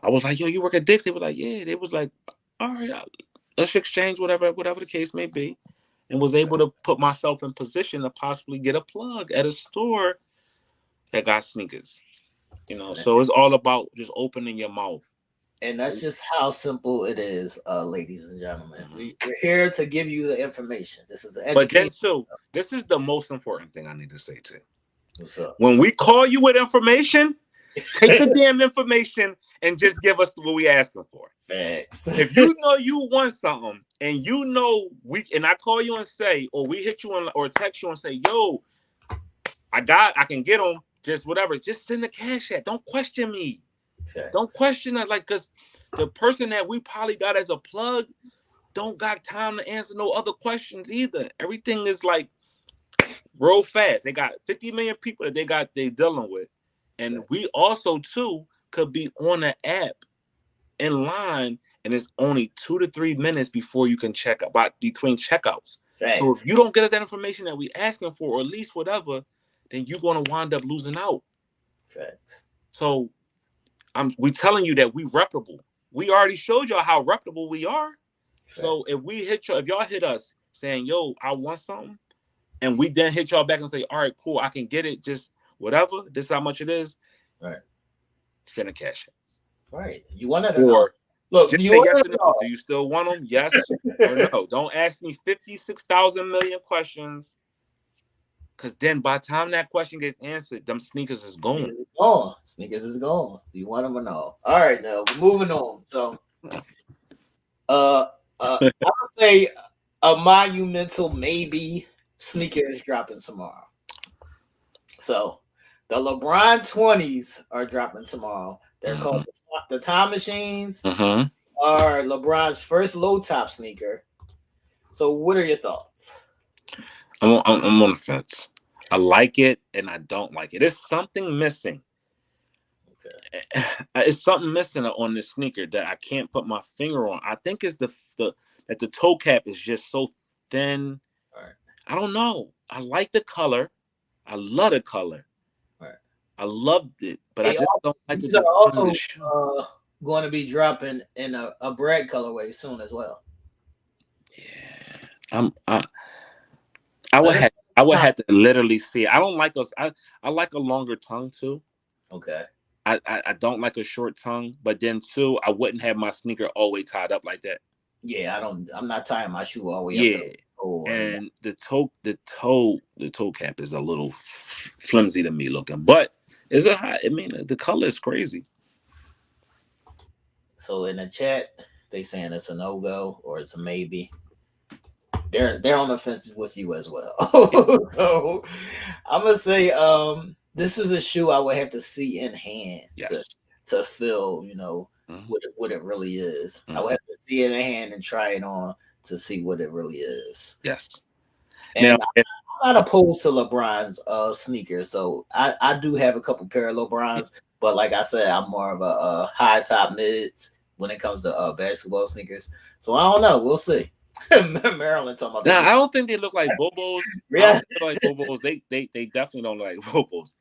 S2: I was like, "Yo, you work at Dick's?" They was like, "Yeah." They was like, "All right, let's exchange whatever the case may be," and was able to put myself in position to possibly get a plug at a store that got sneakers. So it's all about just opening your mouth.
S1: And that's just how simple it is, ladies and gentlemen. We're here to give you the information. This is an education.
S2: But then too, this is the most important thing I need to say too.
S1: What's up?
S2: When we call you with information, take the damn information and just give us what we asking for.
S1: Facts.
S2: If you know you want something and and I call you and say, or we hit you or text you and say, "Yo, I can get them." Just whatever. Just send the cash app. Don't question me. Facts. Don't question us, because the person that we probably got as a plug don't got time to answer no other questions either. Everything is like real fast. They got 50 million people that they dealing with. And we also too could be on the app in line, and it's only 2 to 3 minutes before you can check out between checkouts. Right. So if you don't get us that information that we asking for, or at least whatever, then you're gonna wind up losing out.
S1: Facts.
S2: So we telling you that we reputable. We already showed y'all how reputable we are. Facts. So if y'all hit us saying, "Yo, I want something," and we then hit y'all back and say, "All right, cool, I can get it, just whatever. This is how much it is."
S1: Right.
S2: Send a cash.
S1: Right. You want it or look?
S2: Just say yes or no. Do you still want them? Yes or no? Don't ask me 56,000 million questions, because then by the time that question gets answered, them sneakers is gone.
S1: Sneakers is gone. Do you want them or no? All right, now we're moving on. So, I would say a monumental maybe sneaker is dropping tomorrow. So, the LeBron 20s are dropping tomorrow. They're called the Time Machines. Are LeBron's first low top sneaker. So, what are your thoughts?
S2: I'm on the fence. I like it and I don't like it. There's something missing. Okay. It's something missing on this sneaker that I can't put my finger on. I think it's that the toe cap is just so thin. Right. I don't know. I like the color. I love the color. Right. I loved it, but I just don't like the design of the shoe.
S1: Going to be dropping in a bread colorway soon as well.
S2: Yeah. I would have to literally see it. I don't like us. I like a longer tongue too.
S1: Okay.
S2: I don't like a short tongue, but then too, I wouldn't have my sneaker always tied up like that.
S1: Yeah, I'm not tying my shoe all the way up to the toe.
S2: And the toe cap is a little flimsy to me looking, but it's the color is crazy.
S1: So in the chat, they saying it's a no-go or it's a maybe. They're on the fence with you as well. So I'm gonna say this is a shoe I would have to see in hand to feel, what it really is. I would have to see it in hand and try it on to see what it really is.
S2: Yes.
S1: And I'm not opposed to LeBron's sneakers, so I do have a couple pair of LeBron's, but like I said, I'm more of a high top mids when it comes to basketball sneakers. So I don't know. We'll see. Maryland talking about.
S2: I don't think they look like Bobos. Yeah, they look like Bobos. They definitely don't look like Bobos.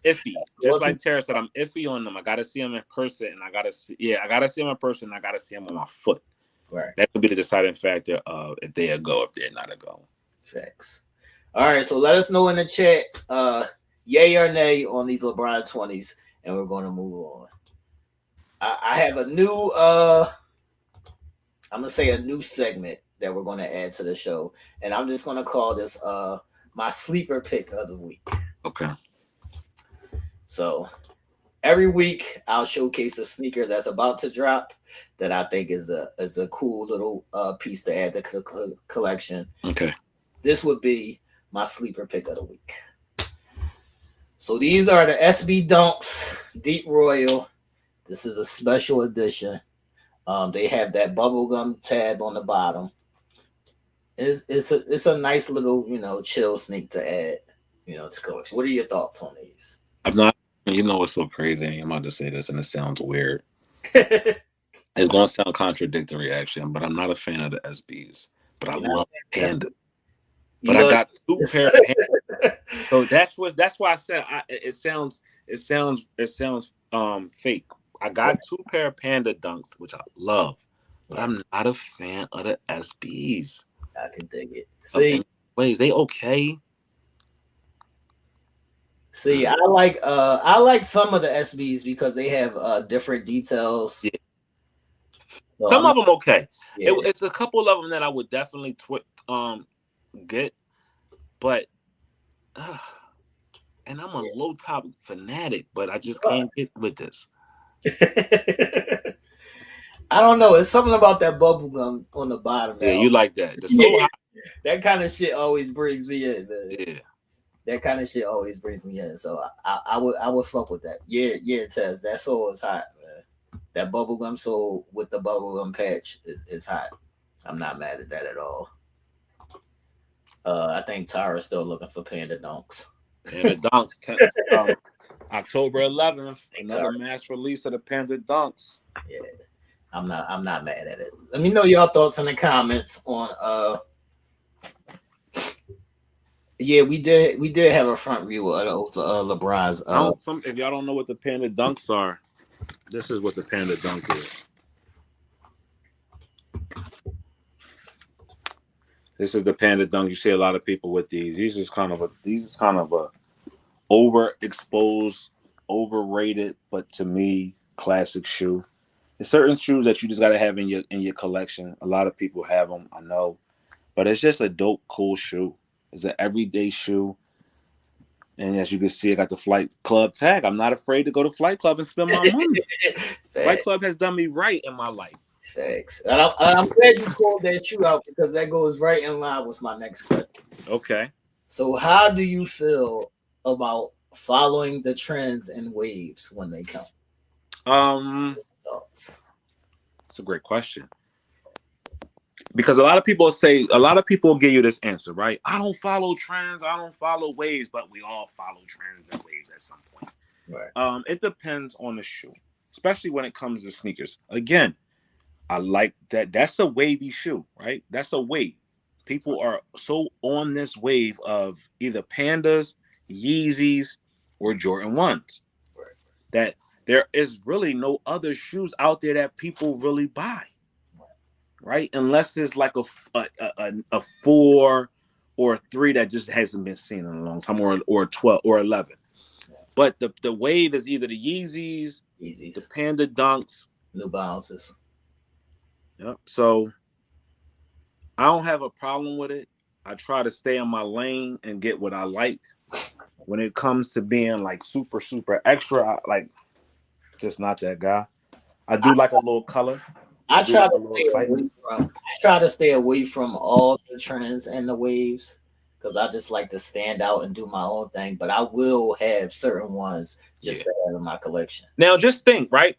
S2: Iffy. Just like Tara said, I'm iffy on them. I gotta see them in person, and I gotta see them in person. And I gotta see them on my foot.
S1: Right.
S2: That could be the deciding factor of if they're a go, if they're not a go.
S1: Facts. All right, so let us know in the chat, yay or nay on these LeBron 20s, and we're going to move on. I have a new, I'm gonna say a new segment that we're going to add to the show, and I'm just going to call this my sleeper pick of the week.
S2: Okay.
S1: So every week I'll showcase a sneaker that's about to drop that I think is a cool little piece to add to the collection.
S2: Okay.
S1: This would be my sleeper pick of the week. So these are the SB Dunks Deep Royal. This is a special edition. They have that bubblegum tab on the bottom. It's a nice little, chill sneak to add, to collection. What are your thoughts on these?
S2: I'm not, what's so crazy? I'm about to say this and it sounds weird. It's going to sound contradictory, actually, but I'm not a fan of the SBs. But I love Panda. But I got 2 pair of Panda. So that's why I said it sounds fake. I got 2 pair of Panda Dunks, which I love, but I'm not a fan of the SBs.
S1: I can dig it. See,
S2: wait, they okay?
S1: See, I like some of the SBs because they have different details.
S2: Yeah.
S1: So
S2: some of them okay.
S1: Yeah.
S2: It's a couple of them that I would definitely get, but and I'm a low top fanatic, but I just can't get with this.
S1: I don't know. It's something about that bubble gum on the bottom.
S2: Yeah, you like that.
S1: That kind of shit always brings me in, man.
S2: Yeah.
S1: That kind of shit always brings me in. So I would fuck with that. Yeah, it says that sole is hot, man. That bubblegum sole with the bubblegum patch is hot. I'm not mad at that at all. I think Tara's still looking for Panda Dunks.
S2: Panda Dunks. October 11th, another mass release of the Panda Dunks.
S1: Yeah. I'm not mad at it. Let me know your thoughts in the comments on yeah, we did have a front view of those LeBron's.
S2: If y'all don't know what the Panda Dunks are, this is what the Panda Dunk is. This is the Panda Dunk. You see a lot of people with these. These is kind of a overexposed, overrated, but to me, classic shoe. There's certain shoes that you just gotta have in your collection. A lot of people have them, I know, but it's just a dope, cool shoe. It's an everyday shoe, and as you can see, I got the Flight Club tag. I'm not afraid to go to Flight Club and spend my money. Flight Club has done me right in my life.
S1: Thanks, and I'm glad you called that shoe out because that goes right in line with my next question.
S2: Okay.
S1: So, how do you feel about following the trends and waves when they come? Thoughts?
S2: That's a great question. Because a lot of people give you this answer, right? I don't follow trends, I don't follow waves, but we all follow trends and waves at some point.
S1: Right.
S2: It depends on the shoe, especially when it comes to sneakers. Again, I like that. That's a wavy shoe, right? That's a wave. People are so on this wave of either Pandas, Yeezys, or Jordan 1s that there is really no other shoes out there that people really buy. Right, unless it's like a 4 or a 3 that just hasn't been seen in a long time, or 12 or 11. But the wave is either the Yeezys, the Panda Dunks,
S1: New Balances.
S2: Yep. So I don't have a problem with it. I try to stay in my lane and get what I like. When it comes to being like super, super extra, just not that guy. I do like a little color.
S1: I try to stay away from all the trends and the waves because I just like to stand out and do my own thing. But I will have certain ones just to add in my collection.
S2: Now, just think, right?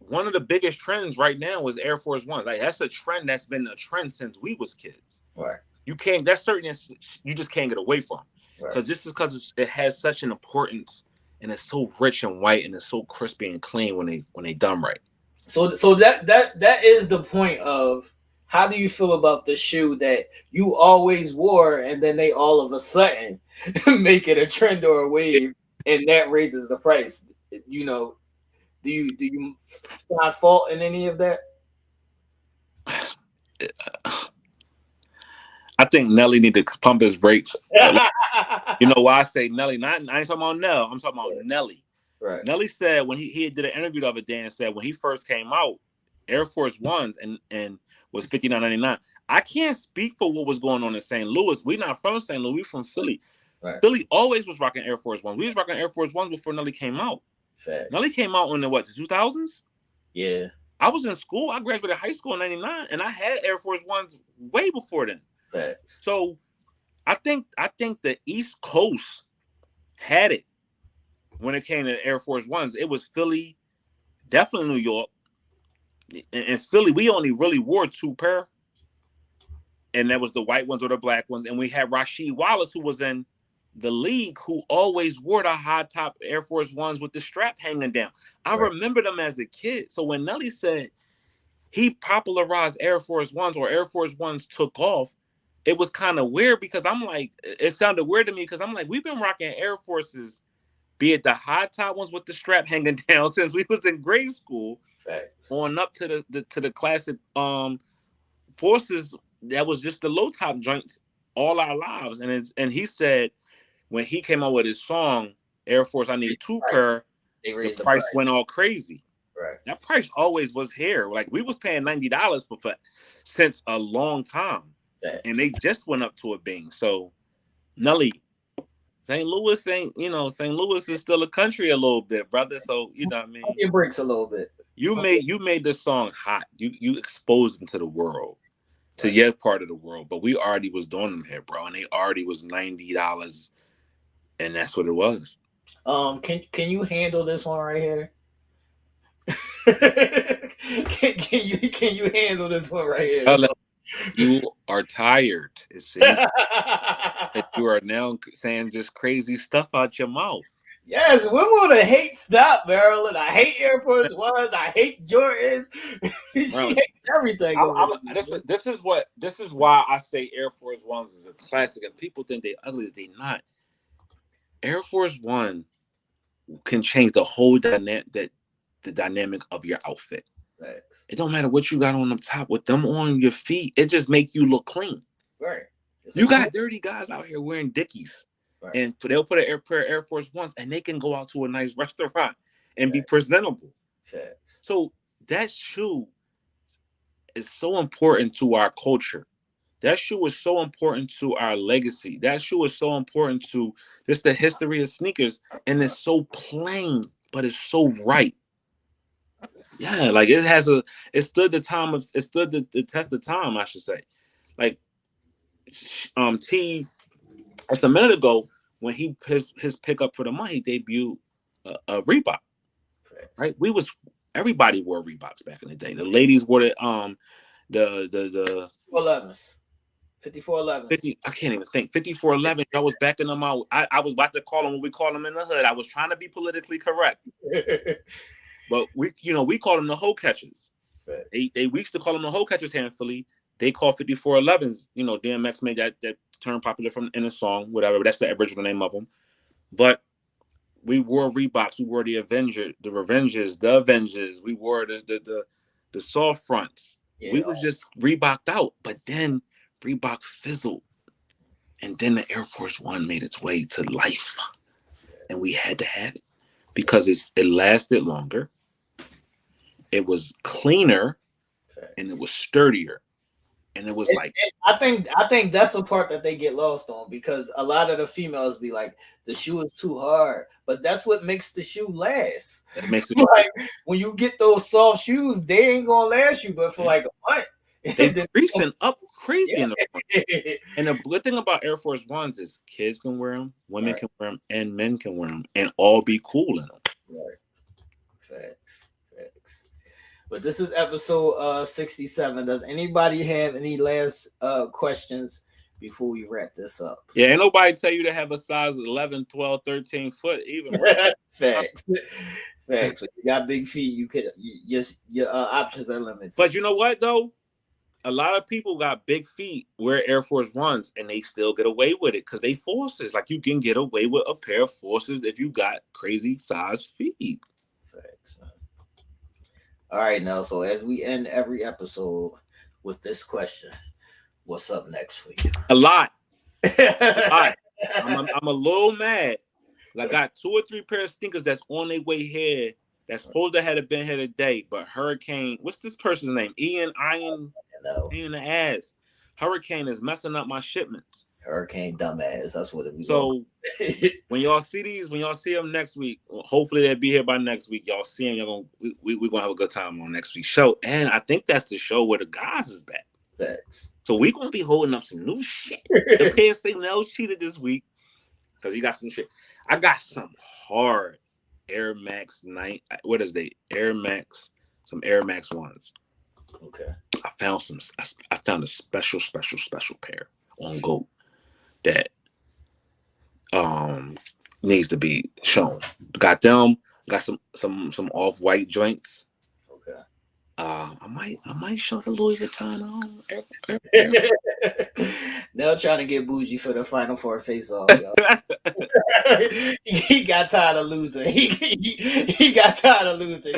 S2: One of the biggest trends right now is Air Force One. Like that's a trend that's been a trend since we was kids.
S1: Right.
S2: You can't. That's certain. You just can't get away from because because it has such an importance and it's so rich and white and it's so crispy and clean when they done right.
S1: So that is the point of how do you feel about the shoe that you always wore and then they all of a sudden make it a trend or a wave and that raises the price? You know, do you find fault in any of that?
S2: I think Nelly need to pump his brakes. You know why I say Nelly? I ain't talking about Nell. I'm talking about Nelly.
S1: Right.
S2: Nelly said when he did an interview the other day and said when he first came out, Air Force Ones and was $59.99. I can't speak for what was going on in St. Louis. We're not from St. Louis. We're from Philly.
S1: Right.
S2: Philly always was rocking Air Force Ones. We was rocking Air Force Ones before Nelly came out.
S1: Facts.
S2: Nelly came out in the 2000s?
S1: Yeah.
S2: I was in school. I graduated high school in 99, and I had Air Force Ones way before then.
S1: Facts.
S2: So I think the East Coast had it when it came to Air Force Ones. It was Philly, definitely New York. In Philly, we only really wore 2 pair. And that was the white ones or the black ones. And we had Rasheed Wallace, who was in the league, who always wore the high top Air Force Ones with the strap hanging down. I remember them as a kid. So when Nelly said he popularized Air Force Ones or Air Force Ones took off, it was kind of weird because I'm like, it sounded weird to me because I'm like, we've been rocking Air Forces, be it the high top ones with the strap hanging down since we was in grade school.
S1: Facts.
S2: On up to the classic Forces that was just the low top joints all our lives. And he said when he came out with his song Air Force I Need 2 pair, the price went all crazy.
S1: Right.
S2: That price always was here. Like we was paying $90 for since a long time. Facts. And they just went up to a bing. So Nelly, St. Louis ain't, St. Louis is still a country a little bit, brother. So you know what I mean?
S1: It breaks a little bit.
S2: You made the song hot. You exposed them to the world, to your part of the world. But we already was doing them here, bro, and they already was $90, and that's what it was.
S1: Can you handle this one right here? can you handle this one right here?
S2: So, you are tired. It seems that you are now saying just crazy stuff out your mouth.
S1: Yes, when will the hate stop, Maryland? I hate Air Force Ones. I hate Jordans. She hates everything.
S2: This is why I say Air Force Ones is a classic, and people think they ugly. They not. Air Force One can change the whole dynamic of your outfit.
S1: Thanks.
S2: It don't matter what you got on the top. With them on your feet, it just make you look clean.
S1: Right.
S2: You got dirty guys out here wearing Dickies. Right. And they'll put a pair of Air Force Ones, and they can go out to a nice restaurant and be presentable.
S1: Facts.
S2: So that shoe is so important to our culture. That shoe is so important to our legacy. That shoe is so important to just the history of sneakers. And it's so plain, but it's so right. Yeah, like it stood the test of time, I should say. Like T, just a minute ago, when his pickup for the money, he debuted a Reebok. Right? Everybody wore Reeboks back in the day. The ladies wore the
S1: 5411s. 5411s.
S2: I can't even think. 5411. I was backing them out. I was about to call them what we call them in the hood. I was trying to be politically correct. But we call them the hole catchers. They used to call them the hole catchers here in Philly. They call 5411s. DMX made that term popular in a song, whatever. But that's the original name of them. But we wore Reeboks. We wore the Revenges. We wore the soft fronts. Yeah. We was just Reeboked out. But then Reebok fizzled. And then the Air Force One made its way to life. And we had to have it. Because it lasted longer. It was cleaner. And it was sturdier. And it was
S1: I think that's the part that they get lost on, because a lot of the females be like, the shoe is too hard, but that's what makes the shoe last.
S2: It makes it
S1: like when you get those soft shoes, they ain't gonna last you but for like a month.
S2: They're creasing up crazy in the front. And the good thing about Air Force Ones is kids can wear them, women can wear them, and men can wear them, and all be cool in them.
S1: Right. Facts. But this is episode 67. Does anybody have any last questions before we wrap this up?
S2: Yeah, ain't nobody tell you to have a size 11, 12, 13 foot even. Right?
S1: Facts. When you got big feet, you could your options are limited.
S2: But you know what though? A lot of people got big feet, wear Air Force Ones, and they still get away with it because they forces. Like you can get away with a pair of forces if you got crazy size feet.
S1: Facts, man. All right, now, so as we end every episode with this question, what's up next for you?
S2: A lot. A lot. I'm a little mad. I got 2 or 3 pair of sneakers that's on their way here. That's supposed to have been here today, but Hurricane. What's this person's name? Ian in the ass. Hurricane is messing up my shipments.
S1: Hurricane dumbass. That's what it was.
S2: So when y'all see them next week, hopefully they'll be here by next week. Y'all see them, we're gonna have a good time on next week's show. And I think that's the show where the guys is back.
S1: Facts.
S2: So we're gonna be holding up some new shit. The kids say Nell cheated this week because he got some shit. I got some hard Air Max What is they? Air Max, some Air Max ones.
S1: Okay.
S2: I found a special pair on GOAT that needs to be shown. Got them. Got some off-white joints.
S1: Okay.
S2: I might show the Louis Vuitton.
S1: Now trying to get bougie for the Final Four face-off. He got tired of losing. He got tired of losing.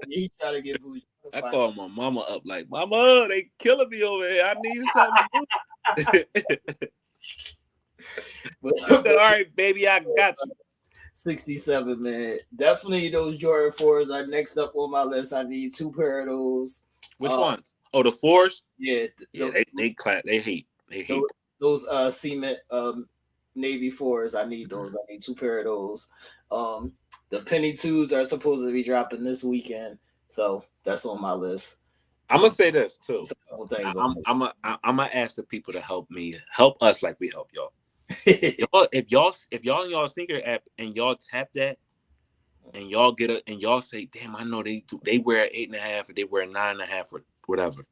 S1: He tried to get bougie.
S2: I called my mama up like, Mama, they killing me over here. I need something to do. All right, baby, I got you.
S1: 67, man. Definitely those Jordan 4s are next up on my list. I need 2 pair of those.
S2: Which ones? Oh, the 4s?
S1: Yeah.
S2: They hate.
S1: Those cement Navy 4s. I need those. I need 2 pair of those. The Penny 2s are supposed to be dropping this weekend. So that's on my list.
S2: I'm gonna say this too. I'm gonna ask the people to help us like we help y'all. If y'all in y'all sneaker app and y'all tap that and y'all and y'all say, damn, I know they wear 8.5 or they wear 9.5 or whatever,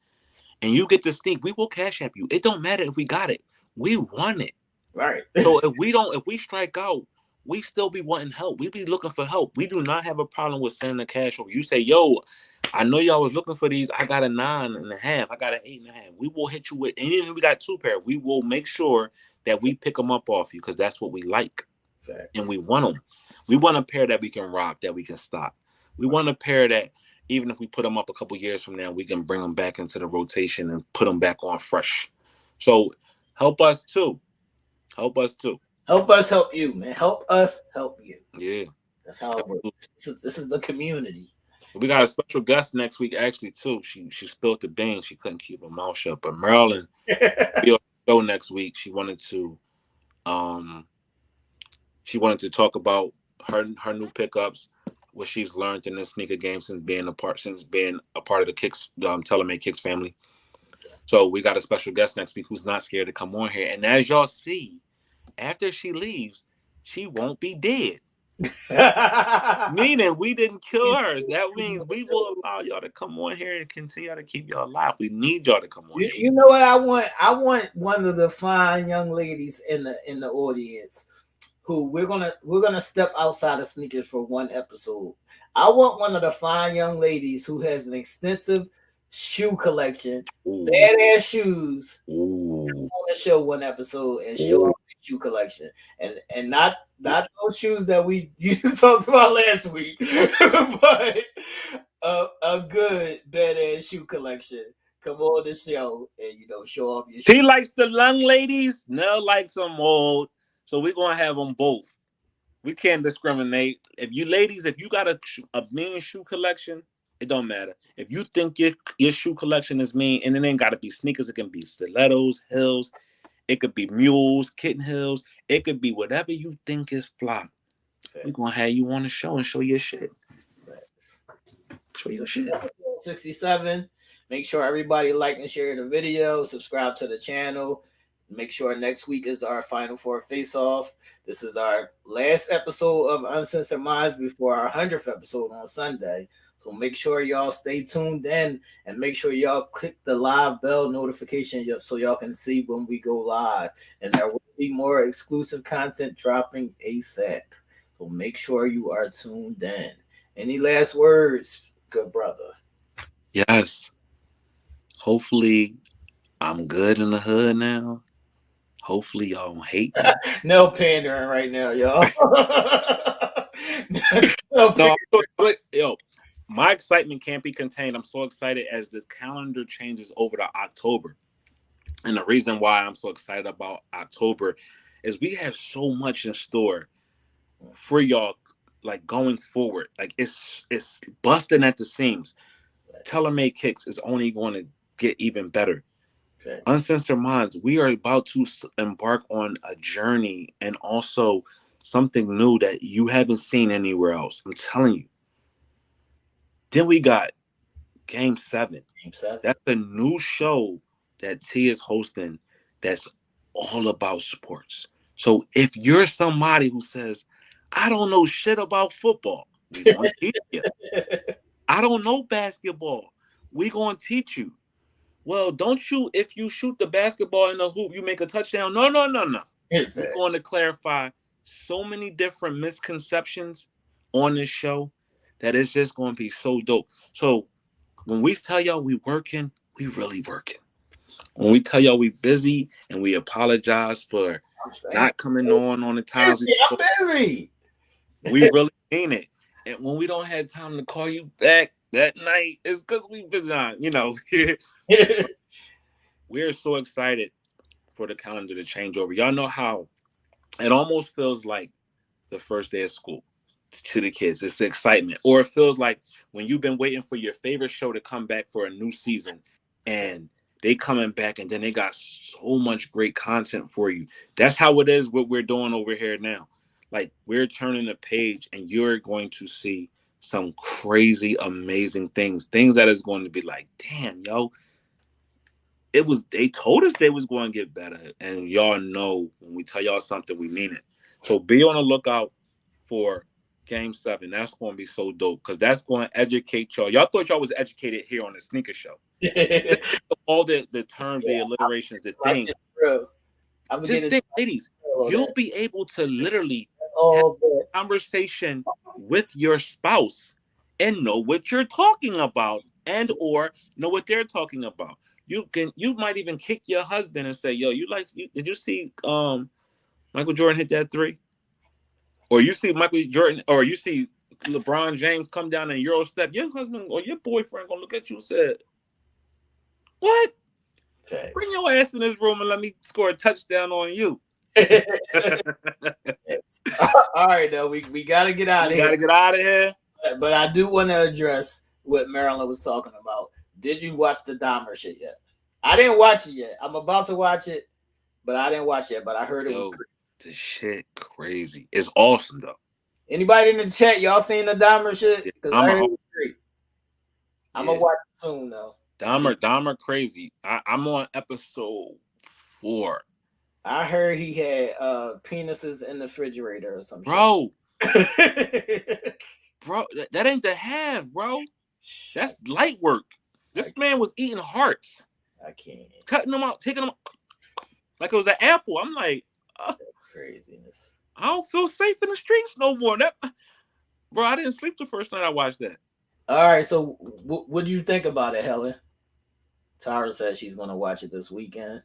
S2: and you get the sneak, we will cash app you. It don't matter if we got it. We want it.
S1: Right.
S2: So if we strike out, we still be wanting help. We be looking for help. We do not have a problem with sending the cash over. You say, yo, I know y'all was looking for these. I got a 9.5. I got an 8.5. We will hit you with, and even if we got 2 pair, we will make sure that we pick them up off you because that's what we like.
S1: Facts.
S2: And we want them. We want a pair that we can rock, that we can stock. We want a pair that even if we put them up a couple years from now, we can bring them back into the rotation and put them back on fresh. So help us too. Help us too.
S1: Help us help you, man. Help us help you.
S2: Yeah.
S1: That's how it works. This is the community.
S2: We got a special guest next week, actually, too. She spilled the beans. She couldn't keep her mouth shut. But Marilyn, be on the show next week. She wanted to talk about her new pickups, what she's learned in the sneaker game since being a part of the Kicks Telemate Kicks family. So we got a special guest next week who's not scared to come on here. And as y'all see, after she leaves, she won't be dead. Meaning we didn't kill her. That means we will allow y'all to come on here and continue to keep y'all alive. We need y'all to come on here.
S1: You know what I want? I want one of the fine young ladies in the audience who we're gonna step outside of sneakers for one episode. I want one of the fine young ladies who has an extensive shoe collection, badass shoes. Come on the show one episode and show off the shoe collection, and not those shoes that you talked about last week, but a good badass shoe collection. Come on the show and show off your shoes.
S2: She likes the young ladies. Nell likes them old, so we're gonna have them both. We can't discriminate. If you got a mean shoe collection, it don't matter. If you think your shoe collection is mean, and it ain't got to be sneakers, it can be stilettos, heels, it could be mules, kitten heels, it could be whatever you think is fly. We're going to have you on the show and show your shit. Show your shit.
S1: 67. Make sure everybody like and share the video, subscribe to the channel. Make sure next week is our Final Four face-off. This is our last episode of Uncensored Minds before our 100th episode on Sunday. So make sure y'all stay tuned in and make sure y'all click the live bell notification so y'all can see when we go live. And there will be more exclusive content dropping ASAP. So make sure you are tuned in. Any last words, good brother?
S2: Yes. Hopefully I'm good in the hood now. Hopefully y'all don't hate me.
S1: No pandering right now, y'all.
S2: No, yo, my excitement can't be contained. I'm so excited as the calendar changes over to October. And the reason why I'm so excited about October is we have so much in store for y'all, like going forward. Like it's busting at the seams. Tailor-made kicks is only going to get even better. Okay. Uncensored Minds, we are about to embark on a journey and also something new that you haven't seen anywhere else. I'm telling you. Then we got Game 7. Game 7. That's a new show that T is hosting that's all about sports. So if you're somebody who says, I don't know shit about football, we're going to teach you. I don't know basketball, we're going to teach you. Well, don't you, if you shoot the basketball in the hoop, you make a touchdown? No. We're going to clarify so many different misconceptions on this show that it's just going to be so dope. So when we tell y'all we working, we really working. When we tell y'all we busy and we apologize for not coming on the times
S1: I'm busy.
S2: We really mean it. And when we don't have time to call you back that night, it's because we busy on, you know. We're so excited for the calendar to change over. Y'all know how it almost feels like the first day of school to the kids. It's the excitement. Or it feels like when you've been waiting for your favorite show to come back for a new season and they coming back and then they got so much great content for you. That's how it is what we're doing over here now. Like we're turning the page and you're going to see some crazy, amazing things that is going to be like, damn, yo, they told us they was going to get better. And y'all know when we tell y'all something, we mean it. So be on the lookout for Game 7. That's going to be so dope because that's going to educate y'all. Y'all thought y'all was educated here on the Sneaker Show. All the terms, the alliterations, the things. Just think, ladies, you'll be able to literally have a conversation with your spouse and know what you're talking about and or know what they're talking about. You might even kick your husband and say, yo, did you see Michael Jordan hit that 3? Or you see Michael Jordan, or you see LeBron James come down and Euro step, your husband or your boyfriend gonna look at you and say, what? Okay. Bring your ass in this room and let me score a touchdown on you.
S1: All right, though. We gotta get out of here.
S2: Gotta get out of here.
S1: But I do want to address what Marilyn was talking about. Did you watch the Dahmer shit yet? I didn't watch it yet. I'm about to watch it, but I didn't watch it. But I heard it was crazy.
S2: The shit crazy. It's awesome though.
S1: Anybody in the chat, y'all seen the Dahmer shit? Because I heard it was great. I'm gonna watch it soon though.
S2: Dahmer crazy. I'm on episode 4.
S1: I heard he had penises in the refrigerator or something.
S2: Bro. Bro, that ain't the have, bro. That's light work. This man was eating hearts.
S1: I can't.
S2: Cutting them out, taking them out. Like it was an apple. I'm like,
S1: craziness.
S2: I don't feel safe in the streets no more. Bro, I didn't sleep the first night I watched that.
S1: All right, so what do you think about it, Helen? Tara says she's gonna watch it this weekend.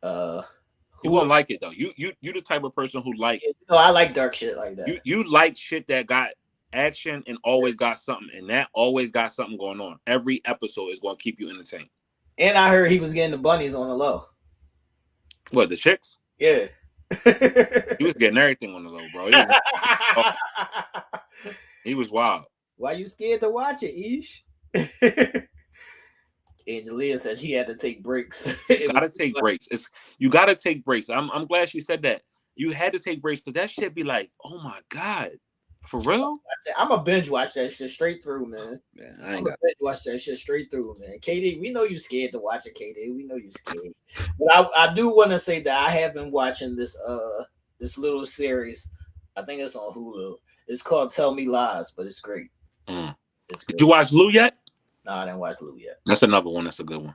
S2: You won't like it though. You the type of person who like.
S1: I like dark shit like that.
S2: You like shit that got action and always got something, and that always got something going on. Every episode is going to keep you entertained.
S1: And I heard he was getting the bunnies on the low.
S2: What, the chicks?
S1: Yeah.
S2: He was getting everything on the low, bro. He was wild.
S1: Why you scared to watch it, Ish? Angelia said she had to take breaks.
S2: You gotta take breaks. You gotta take breaks. I'm glad she said that. You had to take breaks because that shit be like, oh my God. For real?
S1: I'm a binge watch that shit straight through, man. I'm a binge watch that shit straight through, man. KD, we know you scared to watch it, KD. We know you scared. But I do want to say that I have been watching this little series. I think it's on Hulu. It's called Tell Me Lies, but it's great.
S2: Did you watch Lou yet?
S1: No, I didn't watch Lou yet.
S2: That's another one. That's a good one.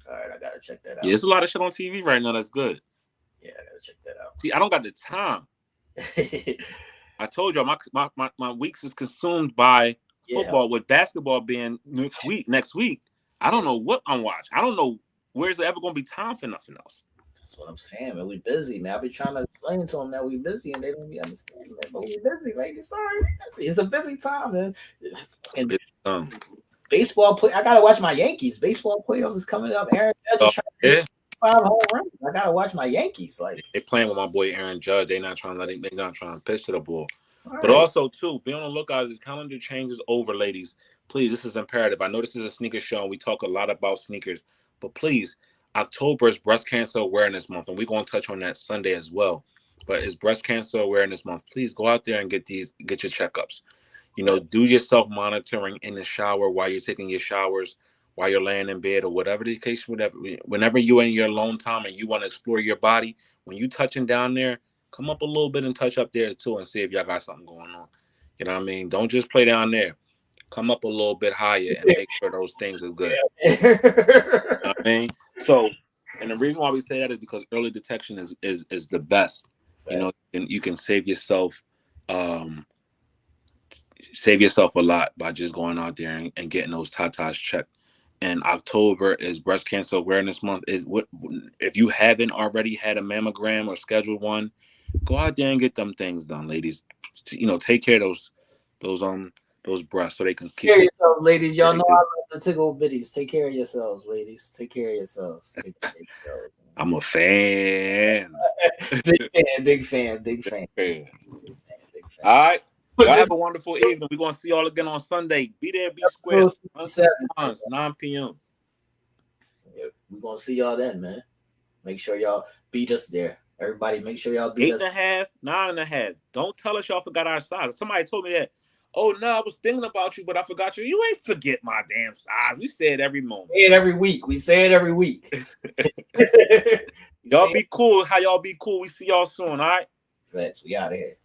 S1: All right, I gotta check that out.
S2: Yeah, there's a lot of shit on TV right now that's good.
S1: Yeah, I gotta check that out.
S2: See, I don't got the time. I told y'all my weeks is consumed by football, with basketball being next week. I don't know what I'm watching. I don't know where's there ever going to be time for nothing else?
S1: That's what I'm saying, man. We busy, man. I be trying to explain to them that we busy, and they don't be understanding that. But we busy, lady. Sorry, we busy. It's a busy time, man. And baseball play. I gotta watch my Yankees. Baseball playoffs is coming up. Aaron Judge is trying to hit 5 home runs. I gotta watch my Yankees. Like
S2: they playing with my boy Aaron Judge. They're not trying to pitch to the ball. Right. But also too, be on the lookout as the calendar changes over, ladies. Please, this is imperative. I know this is a sneaker show and we talk a lot about sneakers, but please, October is Breast Cancer Awareness Month, and we're going to touch on that Sunday as well. But it's Breast Cancer Awareness Month. Please go out there and get your checkups. You know, do your self-monitoring in the shower while you're taking your showers, while you're laying in bed, or whatever the case, whenever you're in your alone time and you want to explore your body, when you touching down there, come up a little bit and touch up there too and see if y'all got something going on. You know what I mean? Don't just play down there. Come up a little bit higher and make sure those things are good. You know what I mean? So, and the reason why we say that is because early detection is the best. You know, and you can save yourself a lot by just going out there and getting those tatas checked. And October is Breast Cancer Awareness Month. If you haven't already had a mammogram or scheduled one, go out there and get them things done, ladies. You know, take care of those breasts so they can keep.
S1: Take care of yourselves, ladies. Y'all know I love the tickle bitties. Take care of yourselves, ladies. Take care of yourselves. Take care of yourselves.
S2: I'm a fan.
S1: Big fan.
S2: All right. Y'all have a wonderful evening. We're going to see y'all again on Sunday. Be there, be square. 9 p.m.
S1: Yeah, we're going to see y'all then, man. Make sure y'all beat us there. Everybody, make sure y'all beat us.
S2: 8.5, 9.5. Don't tell us y'all forgot our size. Somebody told me that. Oh, no, I was thinking about you, but I forgot you. You ain't forget my damn size. We say it every moment.
S1: We say it every week.
S2: Y'all be cool. How y'all be cool? We see y'all soon, all right?
S1: Facts. We out of here.